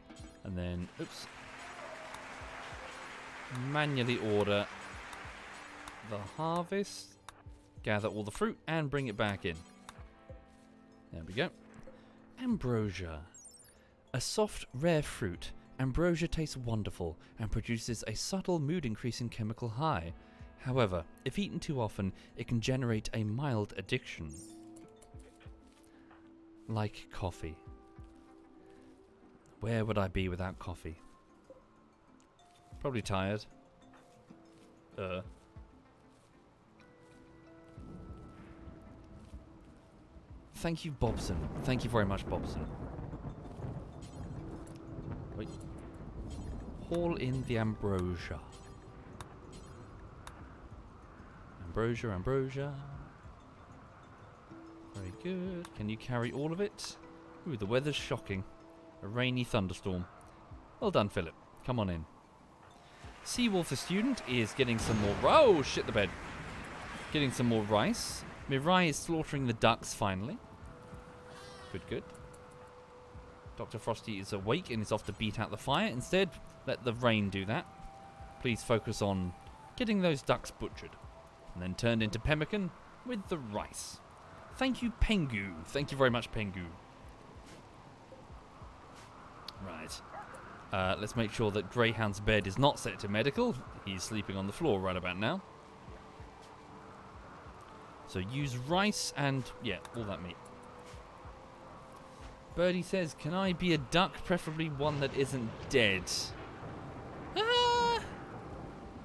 and then, oops, manually order the harvest, gather all the fruit, and bring it back in. There we go. Ambrosia. A soft, rare fruit, ambrosia tastes wonderful and produces a subtle mood-increasing chemical high. However, if eaten too often, it can generate a mild addiction. Like coffee. Where would I be without coffee? Probably tired. Thank you, Bobson. Thank you very much, Bobson. Wait. Haul in the ambrosia. Ambrosia, ambrosia. Very good. Can you carry all of it? Ooh, the weather's shocking. A rainy thunderstorm. Well done, Philip. Come on in. Seawolf the student is getting some more... Oh, shit the bed. Getting some more rice. Mirai is slaughtering the ducks, finally. Good, good. Dr. Frosty is awake and is off to beat out the fire. Instead, let the rain do that. Please focus on getting those ducks butchered. And then turned into pemmican with the rice. Thank you, Pengu. Thank you very much, Pengu. Right. Let's make sure that Greyhound's bed is not set to medical. He's sleeping on the floor right about now. So use rice and, yeah, all that meat. Birdie says, can I be a duck, preferably one that isn't dead?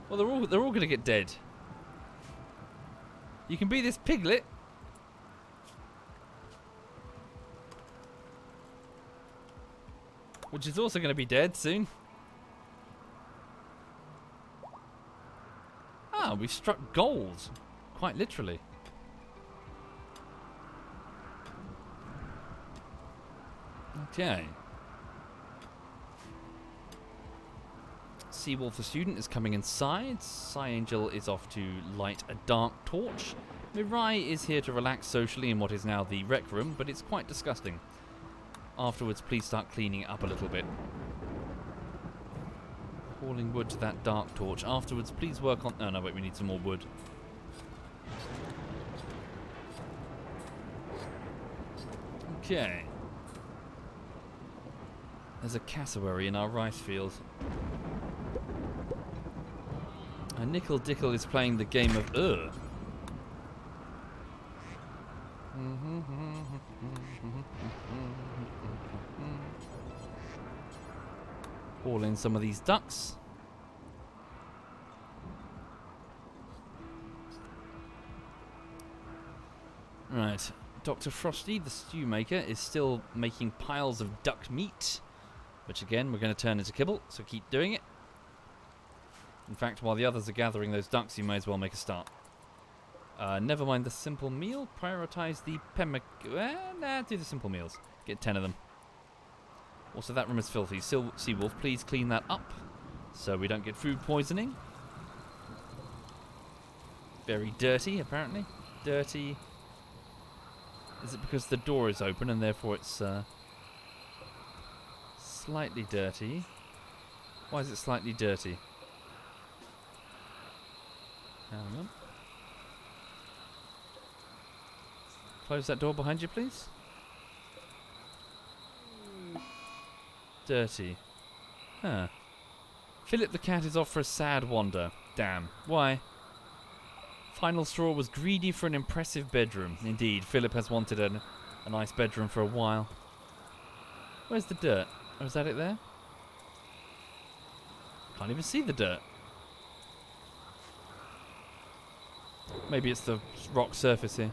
Well, they're all going to get dead. You can be this piglet. Which is also going to be dead soon. Ah, we've struck gold. Quite literally. Okay. Seawolf the student is coming inside. Psyangel is off to light a dark torch. Mirai is here to relax socially in what is now the rec room, but it's quite disgusting. Afterwards, please start cleaning it up a little bit. Hauling wood to that dark torch. Afterwards, please work on... Oh, no, wait, we need some more wood. Okay. There's a cassowary in our rice field. And Nickel Dickle is playing the game of Haul in some of these ducks. Right. Dr. Frosty, the stew maker, is still making piles of duck meat. Which again, we're going to turn into kibble, so keep doing it. In fact, while the others are gathering those ducks, you may as well make a start. Never mind the simple meal. Prioritize the do the simple meals. Get 10 of them. Also, that room is filthy. Seawolf, please clean that up so we don't get food poisoning. Very dirty, apparently. Dirty, Is it because the door is open and therefore it's slightly dirty? Why is it slightly dirty? Hang on. Close that door behind you, please. Dirty. Huh. Philip the cat is off for a sad wander. Damn. Why? Final straw was greedy for an impressive bedroom. Indeed, Philip has wanted a nice bedroom for a while. Where's the dirt? Oh, is that it there? Can't even see the dirt. Maybe it's the rock surface here.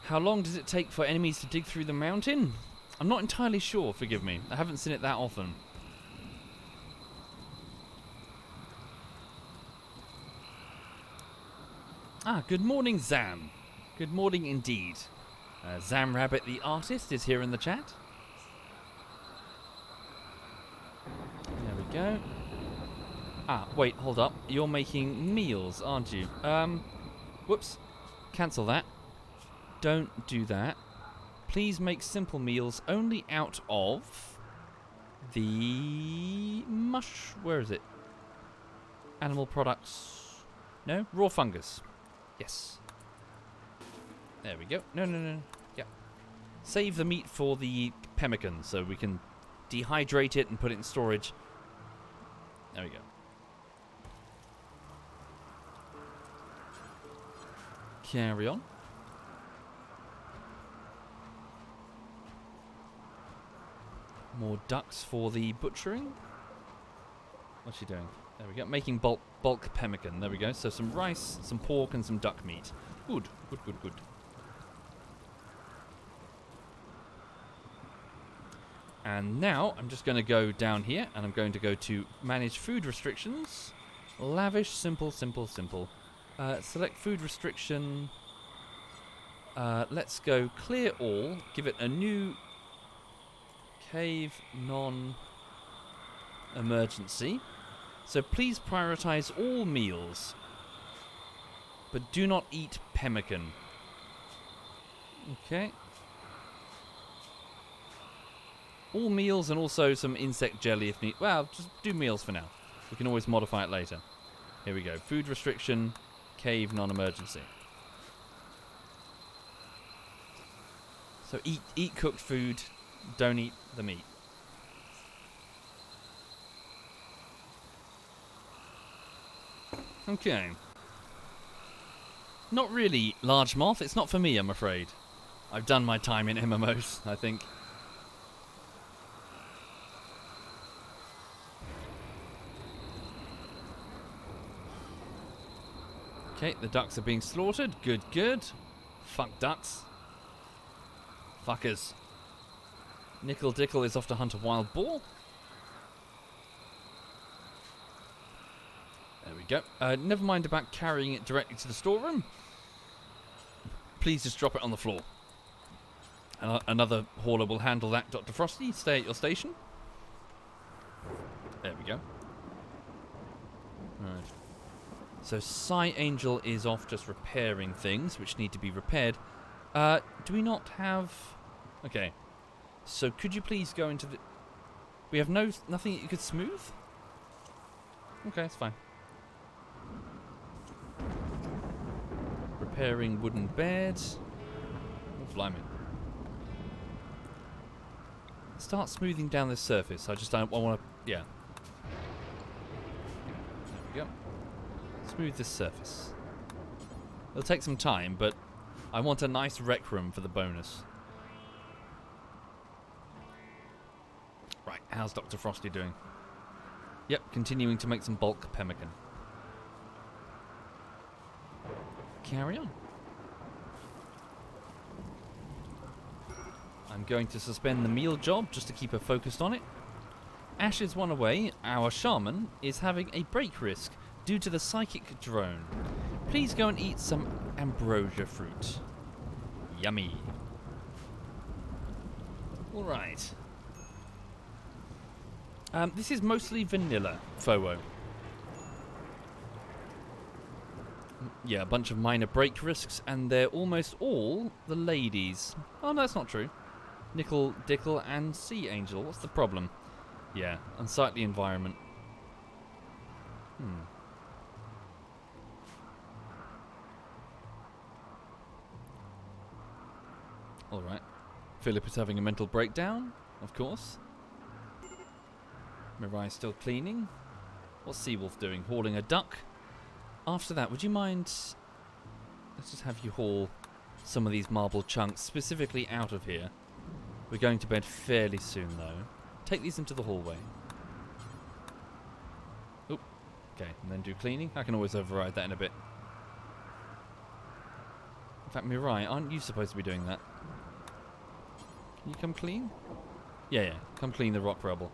How long does it take for enemies to dig through the mountain? I'm not entirely sure, forgive me. I haven't seen it that often. Ah, good morning, Zam. Good morning indeed. Zam Rabbit the artist is here in the chat. There we go. Ah, wait, hold up. You're making meals, aren't you? Whoops. Cancel that. Don't do that. Please make simple meals only out of the where is it? Animal products. No? Raw fungus. Yes. There we go. No. Yeah. Save the meat for the pemmican so we can dehydrate it and put it in storage. There we go. Carry on. More ducks for the butchering. What's she doing? There we go. Making bulk pemmican. There we go. So some rice, some pork, and some duck meat. Good. And now I'm just going to go down here, and I'm going to go to manage food restrictions. Lavish, simple. Select food restriction. Let's go clear all. Give it a new cave non-emergency. So please prioritize all meals, but do not eat pemmican. Okay. All meals and also some insect jelly if need. Well, just do meals for now. We can always modify it later. Here we go. Food restriction, cave non-emergency. So eat cooked food, don't eat the meat. Okay. Not really large moth. It's not for me, I'm afraid. I've done my time in MMOs, I think. Okay, the ducks are being slaughtered. Good. Fuck ducks. Fuckers. Nickel Dickle is off to hunt a wild boar. There we go. Never mind about carrying it directly to the storeroom. Please just drop it on the floor. Another hauler will handle that, Dr. Frosty. Stay at your station. There we go. Alright. So Psy Angel is off just repairing things which need to be repaired. Do we not have... Okay. So could you please go into the... We have nothing that you could smooth? Okay, it's fine. Repairing wooden beds. Oh, blimey. Start smoothing down this surface. I just don't want to... Yeah. There we go. Smooth this surface. It'll take some time, but I want a nice rec room for the bonus. Right, how's Dr. Frosty doing? Yep, continuing to make some bulk pemmican. Carry on. I'm going to suspend the meal job just to keep her focused on it. Ash is one away. Our shaman is having a break risk due to the psychic drone. Please go and eat some ambrosia fruit. Yummy. Alright. This is mostly vanilla, FOO. Yeah, a bunch of minor break risks, and they're almost all the ladies. Oh, no, that's not true. Nickel, Dickle, and Sea Angel. What's the problem? Yeah, unsightly environment. Alright. Philip is having a mental breakdown, of course. Mirai's still cleaning. What's Seawolf doing? Hauling a duck? After that, would you mind... Let's just have you haul some of these marble chunks, specifically out of here. We're going to bed fairly soon, though. Take these into the hallway. Oop. Okay, and then do cleaning. I can always override that in a bit. In fact, Mirai, aren't you supposed to be doing that? Can you come clean? Yeah. Come clean the rock rubble.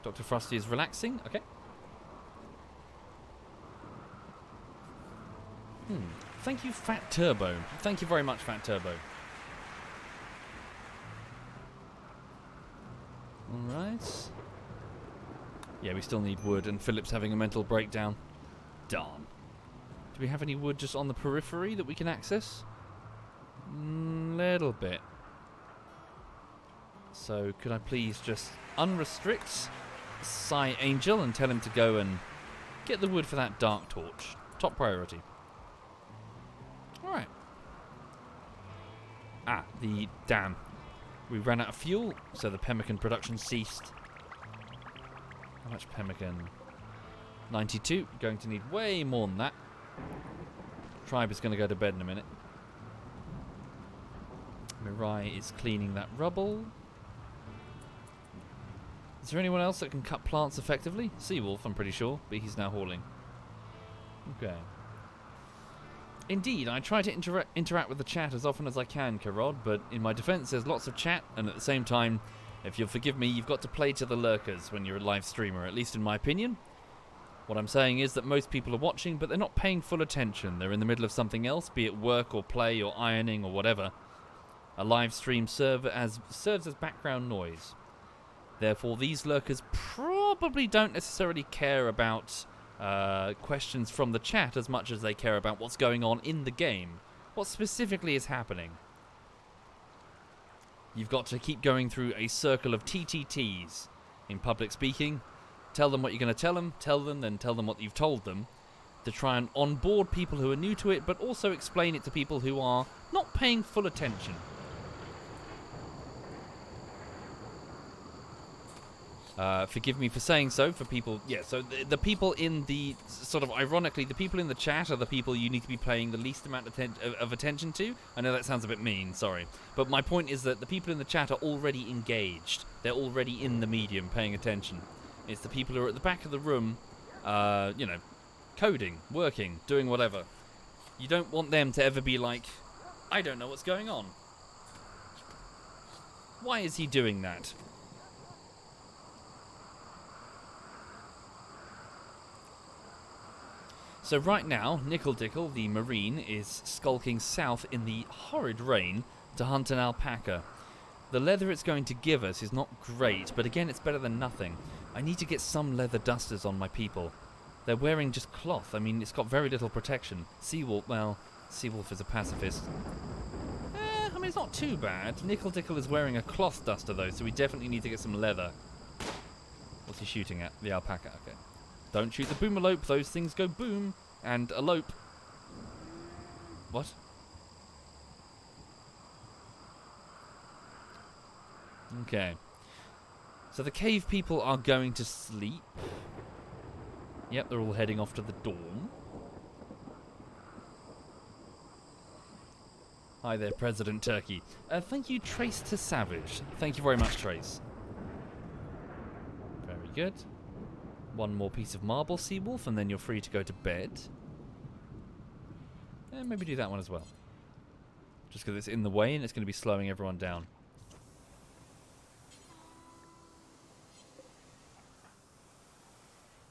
Dr. Frosty is relaxing. Okay. Thank you, Fat Turbo. Thank you very much, Fat Turbo. Alright. Yeah, we still need wood, and Philip's having a mental breakdown. Darn. Do we have any wood just on the periphery that we can access? Little bit. So, could I please just unrestrict Sea Angel and tell him to go and get the wood for that dark torch? Top priority. Alright. The dam. We ran out of fuel, so the pemmican production ceased. How much pemmican? 92. Going to need way more than that. Tribe is going to go to bed in a minute. Mirai is cleaning that rubble. Is there anyone else that can cut plants effectively? Seawolf, I'm pretty sure, but he's now hauling. Okay. Indeed, I try to interact with the chat as often as I can, Karod, but in my defense there's lots of chat, and at the same time, if you'll forgive me, you've got to play to the lurkers when you're a live streamer, at least in my opinion. What I'm saying is that most people are watching, but they're not paying full attention. They're in the middle of something else, be it work or play or ironing or whatever. A live stream serves as background noise. Therefore, these lurkers probably don't necessarily care about questions from the chat as much as they care about what's going on in the game. What specifically is happening? You've got to keep going through a circle of TTTs in public speaking. Tell them what you're going to tell them, then tell them what you've told them, to try and onboard people who are new to it, but also explain it to people who are not paying full attention. Forgive me for saying so, for people... Yeah, so the people in the... Sort of ironically, the people in the chat are the people you need to be paying the least amount of attention to. I know that sounds a bit mean, sorry. But my point is that the people in the chat are already engaged. They're already in the medium, paying attention. It's the people who are at the back of the room, you know, coding, working, doing whatever. You don't want them to ever be like, I don't know what's going on. Why is he doing that? So right now, Nickel Dickle, the Marine, is skulking south in the horrid rain to hunt an alpaca. The leather it's going to give us is not great, but again, it's better than nothing. I need to get some leather dusters on my people. They're wearing just cloth. I mean, it's got very little protection. Seawolf, well, Seawolf is a pacifist. I mean, it's not too bad. Nickel Dickle is wearing a cloth duster, though, so we definitely need to get some leather. What's he shooting at? The alpaca, okay. Don't shoot the boomalope, those things go boom and elope. What? Okay. So the cave people are going to sleep. Yep, they're all heading off to the dorm. Hi there, President Turkey. Thank you, Trace to Savage. Thank you very much, Trace. Very good. One more piece of marble, Seawolf, and then you're free to go to bed. And maybe do that one as well. Just because it's in the way and it's going to be slowing everyone down.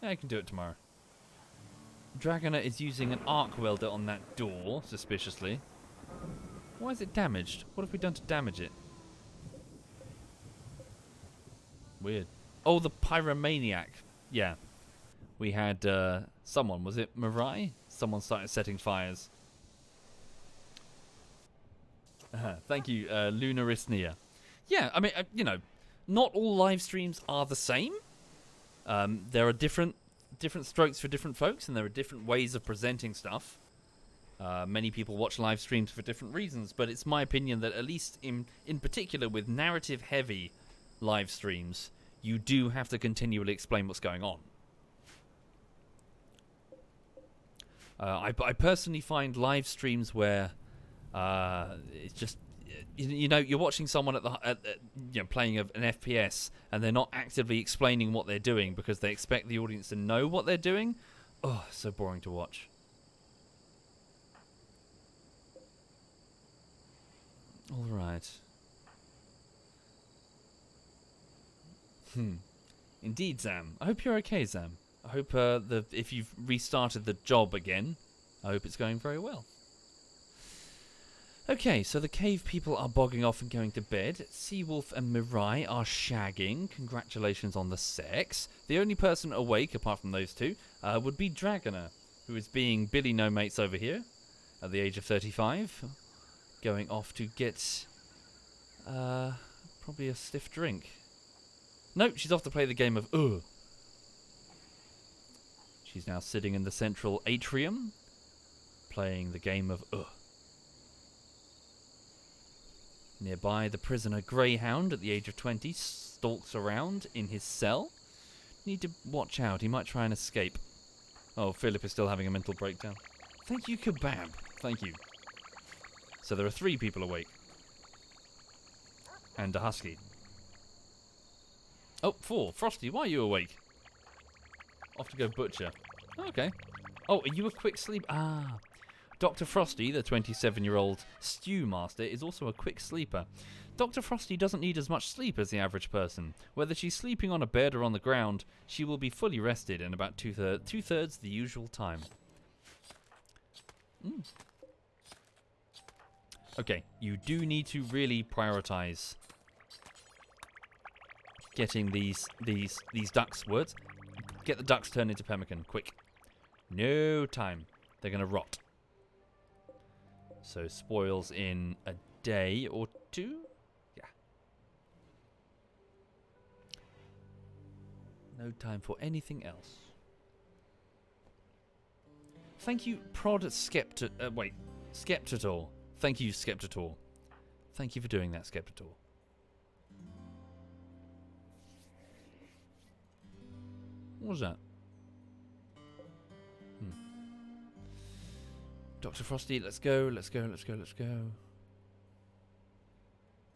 Yeah, I can do it tomorrow. Dragoner is using an arc welder on that door, suspiciously. Why is it damaged? What have we done to damage it? Weird. Oh, the pyromaniac. Yeah. We had someone, was it Mirai? Someone started setting fires. Thank you, Lunarisnia. Yeah, I mean, not all live streams are the same. There are different strokes for different folks, and there are different ways of presenting stuff. Many people watch live streams for different reasons, but it's my opinion that at least in particular with narrative-heavy live streams, you do have to continually explain what's going on. I personally find live streams where it's just you're watching someone playing an FPS and they're not actively explaining what they're doing because they expect the audience to know what they're doing. Oh, so boring to watch. All right. Indeed, Zam. I hope you're okay, Zam. I hope if you've restarted the job again, I hope it's going very well. Okay, so the cave people are bogging off and going to bed. Seawolf and Mirai are shagging. Congratulations on the sex. The only person awake, apart from those two, would be Dragoner, who is being Billy No Mates over here, at the age of 35, going off to get probably a stiff drink. No, she's off to play the game of She's now sitting in the central atrium, playing the game of Nearby, the prisoner Greyhound, at the age of 20, stalks around in his cell. Need to watch out, he might try and escape. Oh, Philip is still having a mental breakdown. Thank you, Kebab. Thank you. So there are 3 people awake. And a husky. Oh, 4. Frosty, why are you awake? Off to go butcher. Okay. Oh, are you a quick sleep? Ah. Dr. Frosty, the 27-year-old stew master, is also a quick sleeper. Dr. Frosty doesn't need as much sleep as the average person. Whether she's sleeping on a bed or on the ground, she will be fully rested in about two-thirds the usual time. Okay, you do need to really prioritize getting these ducks. Words. Get the ducks turned into pemmican, quick. No time. They're going to rot. So spoils in a day or 2? Yeah. No time for anything else. Thank you, Skeptator. Thank you, Skeptator. Thank you for doing that, Skeptator. What was that? Dr. Frosty, let's go.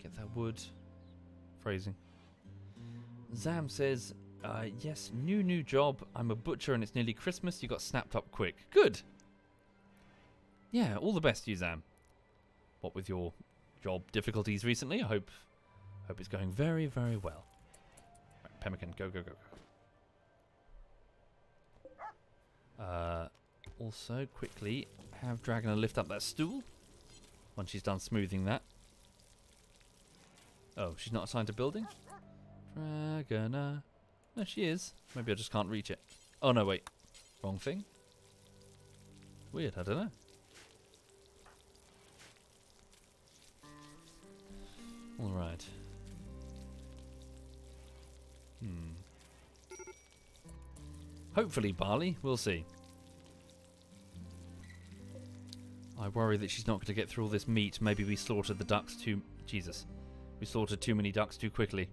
Get that wood. Phrasing. Zam says, yes, new job. I'm a butcher and it's nearly Christmas. You got snapped up quick. Good. Yeah, all the best to you, Zam. What with your job difficulties recently? I hope it's going very, very well. Right, pemmican, go. Also, quickly, have Dragoner lift up that stool once she's done smoothing that. Oh, she's not assigned to building? Dragoner. No, she is. Maybe I just can't reach it. Oh, no, wait. Wrong thing. Weird, I don't know. Alright. Hopefully, Barley. We'll see. I worry that she's not going to get through all this meat. Maybe we slaughtered the ducks too... Jesus. We slaughtered too many ducks too quickly.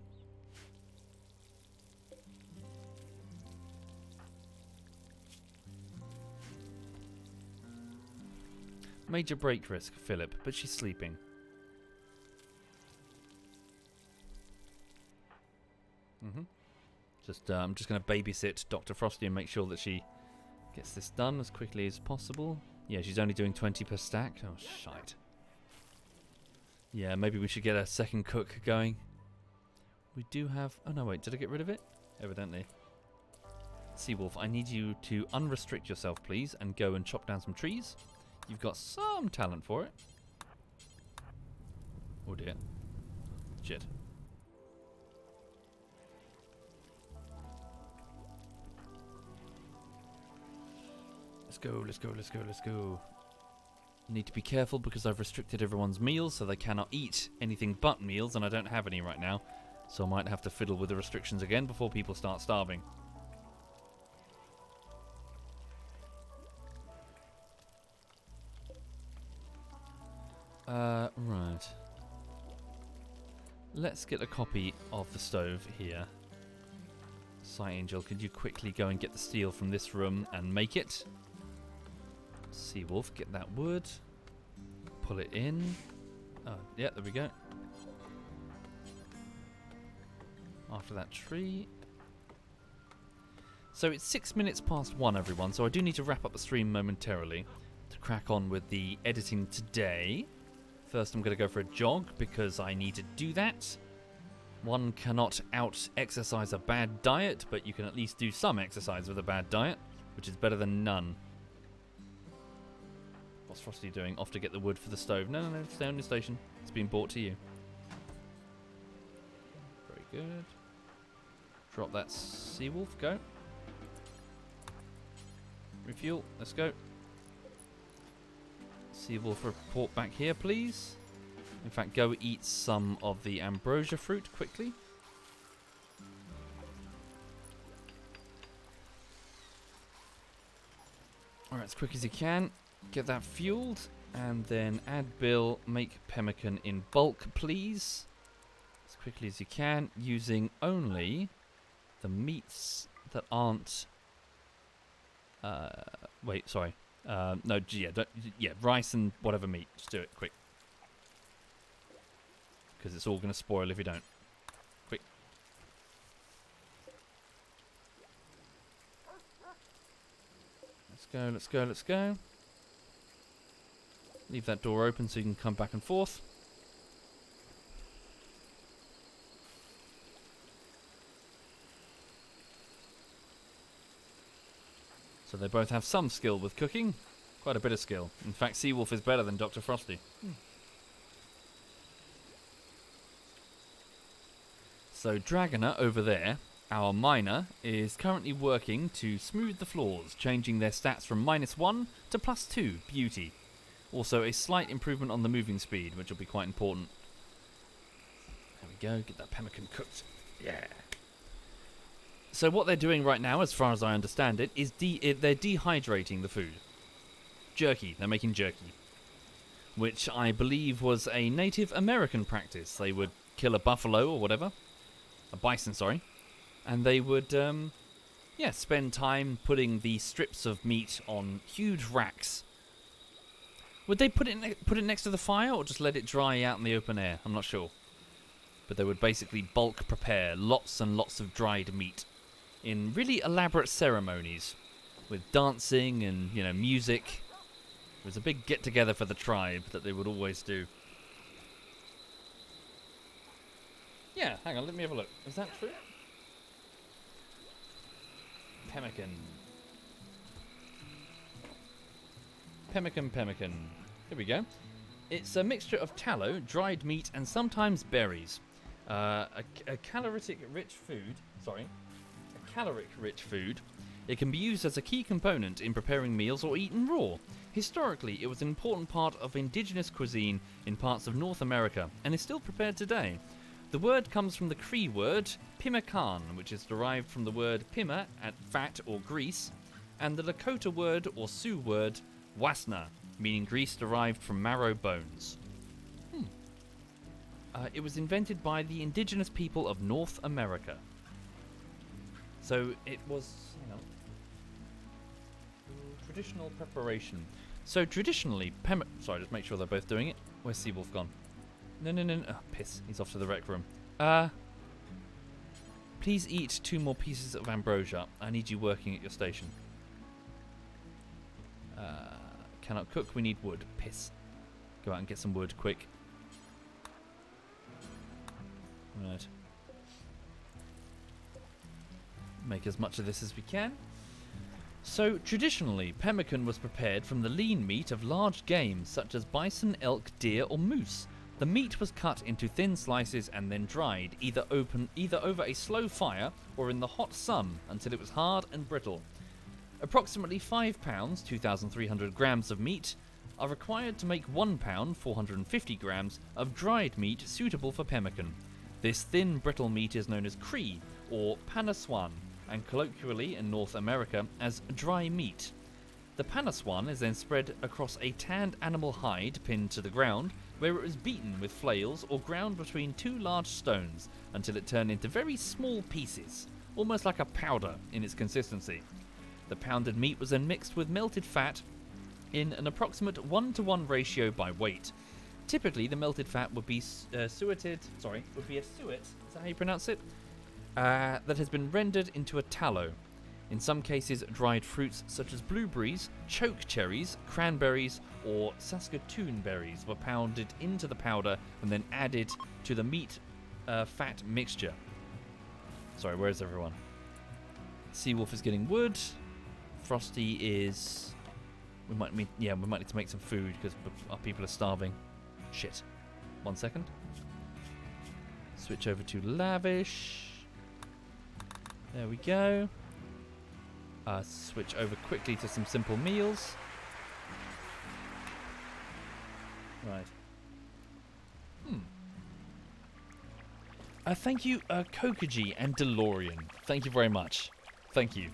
Major break risk, Philip, but she's sleeping. I'm just going to babysit Dr. Frosty and make sure that she gets this done as quickly as possible. Yeah, she's only doing 20 per stack. Oh, shite. Yeah, maybe we should get a second cook going. We do have... Oh, no, wait. Did I get rid of it? Evidently. Seawolf, I need you to unrestrict yourself, please, and go and chop down some trees. You've got some talent for it. Oh, dear. Shit. Let's go, let's go, let's go, let's go. Need to be careful because I've restricted everyone's meals so they cannot eat anything but meals, and I don't have any right now. So I might have to fiddle with the restrictions again before people start starving. Right. Let's get a copy of the stove here. Sight Angel, could you quickly go and get the steel from this room and make it? Seawolf, get that wood. Pull it in. Oh, yeah, there we go. After that tree. So it's 6 minutes past 1, everyone, so I do need to wrap up the stream momentarily to crack on with the editing today. First, I'm going to go for a jog because I need to do that. One cannot out-exercise a bad diet, but you can at least do some exercise with a bad diet, which is better than none. What's Frosty doing? Off to get the wood for the stove. No, stay on your station. It's been brought to you. Very good. Drop that Seawolf. Go. Refuel. Let's go. Seawolf, report back here, please. In fact, go eat some of the ambrosia fruit quickly. Alright, as quick as you can. Get that fueled. And then add Bill, make pemmican in bulk, please. As quickly as you can, using only the meats that aren't... wait, sorry. No, yeah, rice and whatever meat. Just do it, quick. Because it's all going to spoil if you don't. Quick. Let's go, let's go, let's go. Leave that door open so you can come back and forth. So they both have some skill with cooking. Quite a bit of skill. In fact, Seawolf is better than Dr. Frosty. So Dragoner over there, our miner, is currently working to smooth the floors, changing their stats from -1 to +2. Beauty. Also a slight improvement on the moving speed, which will be quite important. There we go, get that pemmican cooked. Yeah. So what they're doing right now, as far as I understand it, is they're dehydrating the food. Jerky. They're making jerky. Which I believe was a Native American practice. They would kill a buffalo or whatever. A bison, sorry. And they would, spend time putting the strips of meat on huge racks. Would they put it next to the fire or just let it dry out in the open air? I'm not sure. But they would basically bulk prepare lots and lots of dried meat in really elaborate ceremonies with dancing and, music. It was a big get-together for the tribe that they would always do. Yeah, hang on, let me have a look. Is that true? Pemmican. Pemmican. Here we go. It's a mixture of tallow, dried meat, and sometimes berries. A caloric-rich food. It can be used as a key component in preparing meals or eaten raw. Historically, it was an important part of indigenous cuisine in parts of North America, and is still prepared today. The word comes from the Cree word pimakan, which is derived from the word pima, at fat or grease, and the Lakota word or Sioux word wasna, meaning grease derived from marrow bones. It was invented by the indigenous people of North America. So it was, traditional preparation. So traditionally, sorry, just make sure they're both doing it. Where's Seawolf gone? No. Oh, piss. He's off to the rec room. Please eat 2 more pieces of ambrosia. I need you working at your station. Cannot cook. We need wood. Piss. Go out and get some wood, quick. Right. Make as much of this as we can. So, traditionally, pemmican was prepared from the lean meat of large game, such as bison, elk, deer, or moose. The meat was cut into thin slices and then dried, either over a slow fire or in the hot sun until it was hard and brittle. Approximately 5 pounds, 2,300 grams of meat are required to make 1 pound, 450 grams of dried meat suitable for pemmican. This thin, brittle meat is known as cree, or panaswan, and colloquially in North America as dry meat. The panaswan is then spread across a tanned animal hide pinned to the ground, where it is beaten with flails or ground between two large stones until it turned into very small pieces, almost like a powder in its consistency. The pounded meat was then mixed with melted fat in an approximate 1-to-1 ratio by weight. Typically, the melted fat would be a suet, is that how you pronounce it? That has been rendered into a tallow. In some cases, dried fruits such as blueberries, choke cherries, cranberries, or Saskatoon berries were pounded into the powder and then added to the meat fat mixture. Sorry, where's everyone? Seawolf is getting wood. Frosty is... We might need to make some food because our people are starving. Shit. 1 second. Switch over to lavish. There we go. Switch over quickly to some simple meals. Right. Thank you, Kokaji and DeLorean. Thank you very much. Thank you.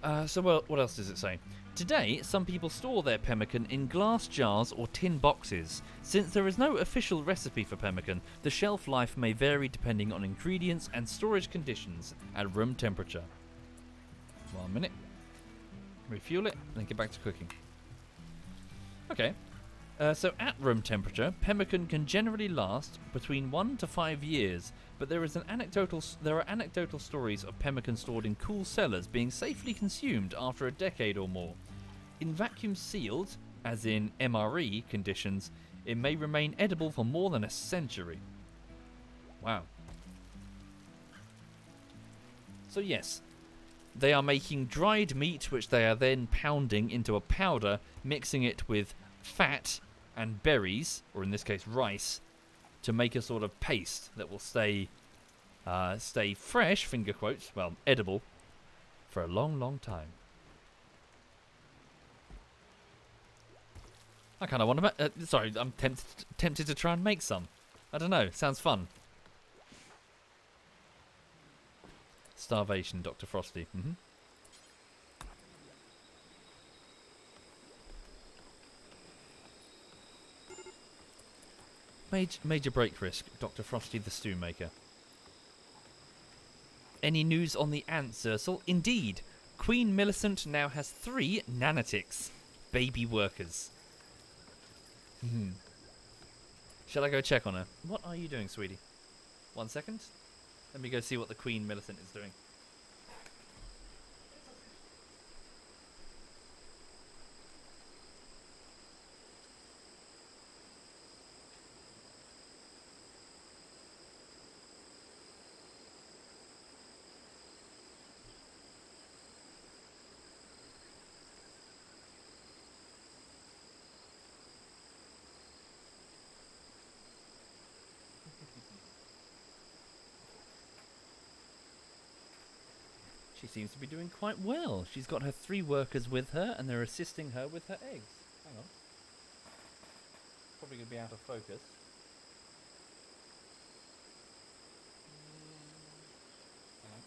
What else does it say? Today, some people store their pemmican in glass jars or tin boxes. Since there is no official recipe for pemmican, the shelf life may vary depending on ingredients and storage conditions at room temperature. 1 minute. Refuel it, and then get back to cooking. Okay. So at room temperature, pemmican can generally last between 1 to 5 years, but there are anecdotal stories of pemmican stored in cool cellars being safely consumed after a decade or more. In vacuum sealed, as in MRE conditions, it may remain edible for more than a century. Wow. So yes, they are making dried meat which they are then pounding into a powder, mixing it with fat and berries, or in this case rice, to make a sort of paste that will stay fresh, finger quotes, well, edible, for a long, long time. I kind of want to I'm tempted to try and make some. I don't know, sounds fun. Starvation, Dr. Frosty. Major break risk, Dr. Frosty the Stew Maker. Any news on the ants, Ursel? Indeed, Queen Millicent now has 3 nanitics, baby workers. Shall I go check on her? What are you doing, sweetie? 1 second. Let me go see what the Queen Millicent is doing. She seems to be doing quite well. She's got her 3 workers with her, and they're assisting her with her eggs. Hang on. Probably going to be out of focus. Hang on.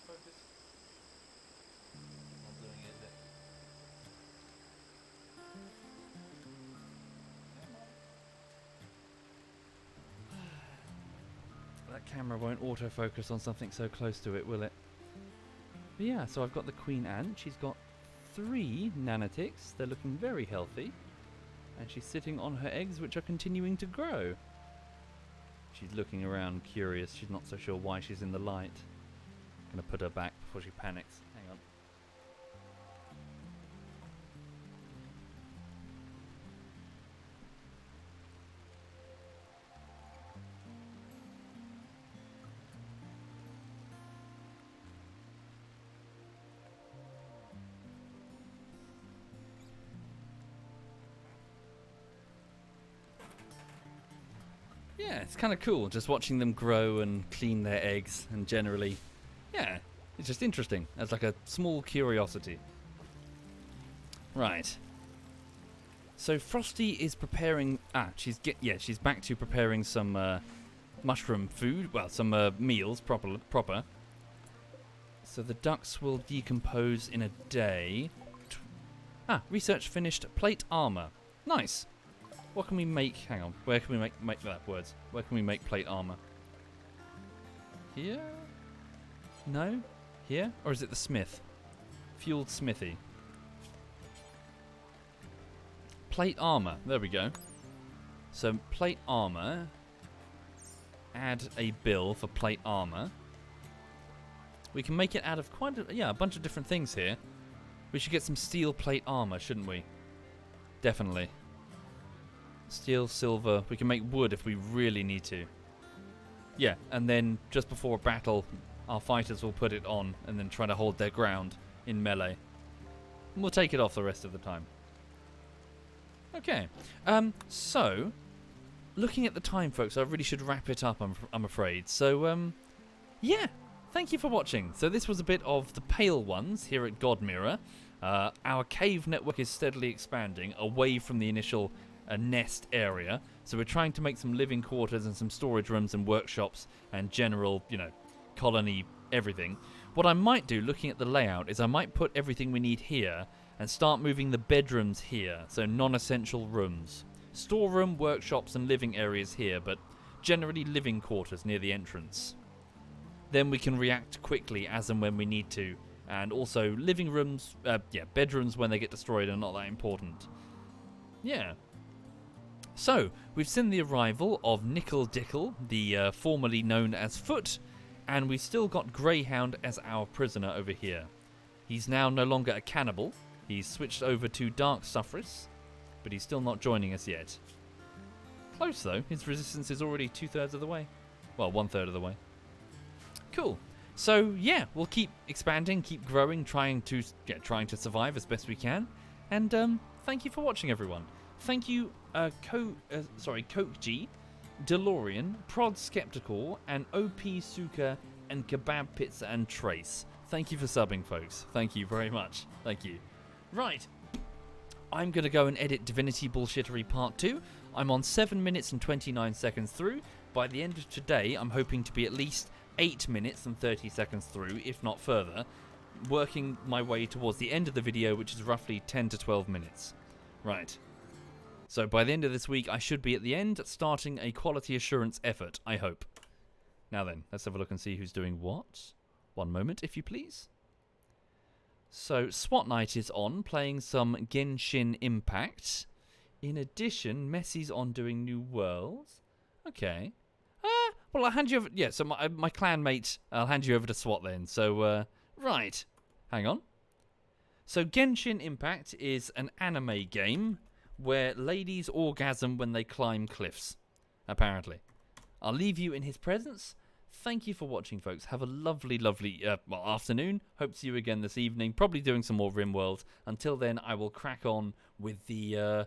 Focus. Not doing it, is it? That camera won't autofocus on something so close to it, will it? But yeah, so I've got the queen ant. She's got 3 nanitics. They're looking very healthy. And she's sitting on her eggs, which are continuing to grow. She's looking around curious. She's not so sure why she's in the light. I'm gonna put her back before she panics. Hang on. Yeah, it's kind of cool just watching them grow and clean their eggs and generally, yeah, it's just interesting as like a small curiosity. Right. So Frosty is preparing. She's back to preparing some mushroom food. Well, some meals proper. So the ducks will decompose in a day. Research finished. Plate armor. Nice. What can we make? Hang on. Where can we make that words? Where can we make plate armor? Here? No? Here? Or is it the smith? Fueled smithy. Plate armor. There we go. So plate armor. Add a bill for plate armor. We can make it out of quite a bunch of different things here. We should get some steel plate armor, shouldn't we? Definitely. Steel, silver. We can make wood if we really need to. Yeah, and then just before a battle, our fighters will put it on and then try to hold their ground in melee. And we'll take it off the rest of the time. Okay. So, looking at the time, folks, I really should wrap it up, I'm afraid. So, yeah. Thank you for watching. So this was a bit of the Pale Ones here at Godmirror. Our cave network is steadily expanding away from the initial nest area. So we're trying to make some living quarters and some storage rooms and workshops and general, colony everything. What I might do, looking at the layout, is I might put everything we need here and start moving the bedrooms here. So non-essential rooms. Storeroom, workshops and living areas here, but generally living quarters near the entrance. Then we can react quickly as and when we need to. And also living rooms, bedrooms when they get destroyed are not that important. Yeah. So, we've seen the arrival of Nickel Dickle, the formerly known as Foot, and we've still got Greyhound as our prisoner over here. He's now no longer a cannibal. He's switched over to Dark Suffress, but he's still not joining us yet. Close though. His resistance is already 2/3 of the way. Well, 1/3 of the way. Cool. So yeah, we'll keep expanding, keep growing, trying to survive as best we can. And thank you for watching, everyone. Thank you, Coke G, DeLorean, Prod Skeptical, and OP Suka, and Kebab Pizza and Trace. Thank you for subbing, folks. Thank you very much. Thank you. Right. I'm going to go and edit Divinity Bullshittery Part 2. I'm on 7 minutes and 29 seconds through. By the end of today, I'm hoping to be at least 8 minutes and 30 seconds through, if not further, working my way towards the end of the video, which is roughly 10 to 12 minutes. Right. So by the end of this week, I should be at the end, starting a quality assurance effort, I hope. Now then, let's have a look and see who's doing what. One moment, if you please. So, SWAT Night is on, playing some Genshin Impact. In addition, Messi's on doing New Worlds. Okay. Well, I'll hand you over... Yeah, so my clanmate, I'll hand you over to SWAT then. So, right. Hang on. So, Genshin Impact is an anime game where ladies orgasm when they climb cliffs, apparently. I'll leave you in his presence. Thank you for watching, folks. Have a lovely, lovely afternoon. Hope to see you again this evening. Probably doing some more RimWorld. Until then, I will crack on with the...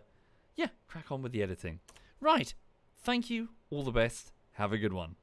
crack on with the editing. Right. Thank you. All the best. Have a good one.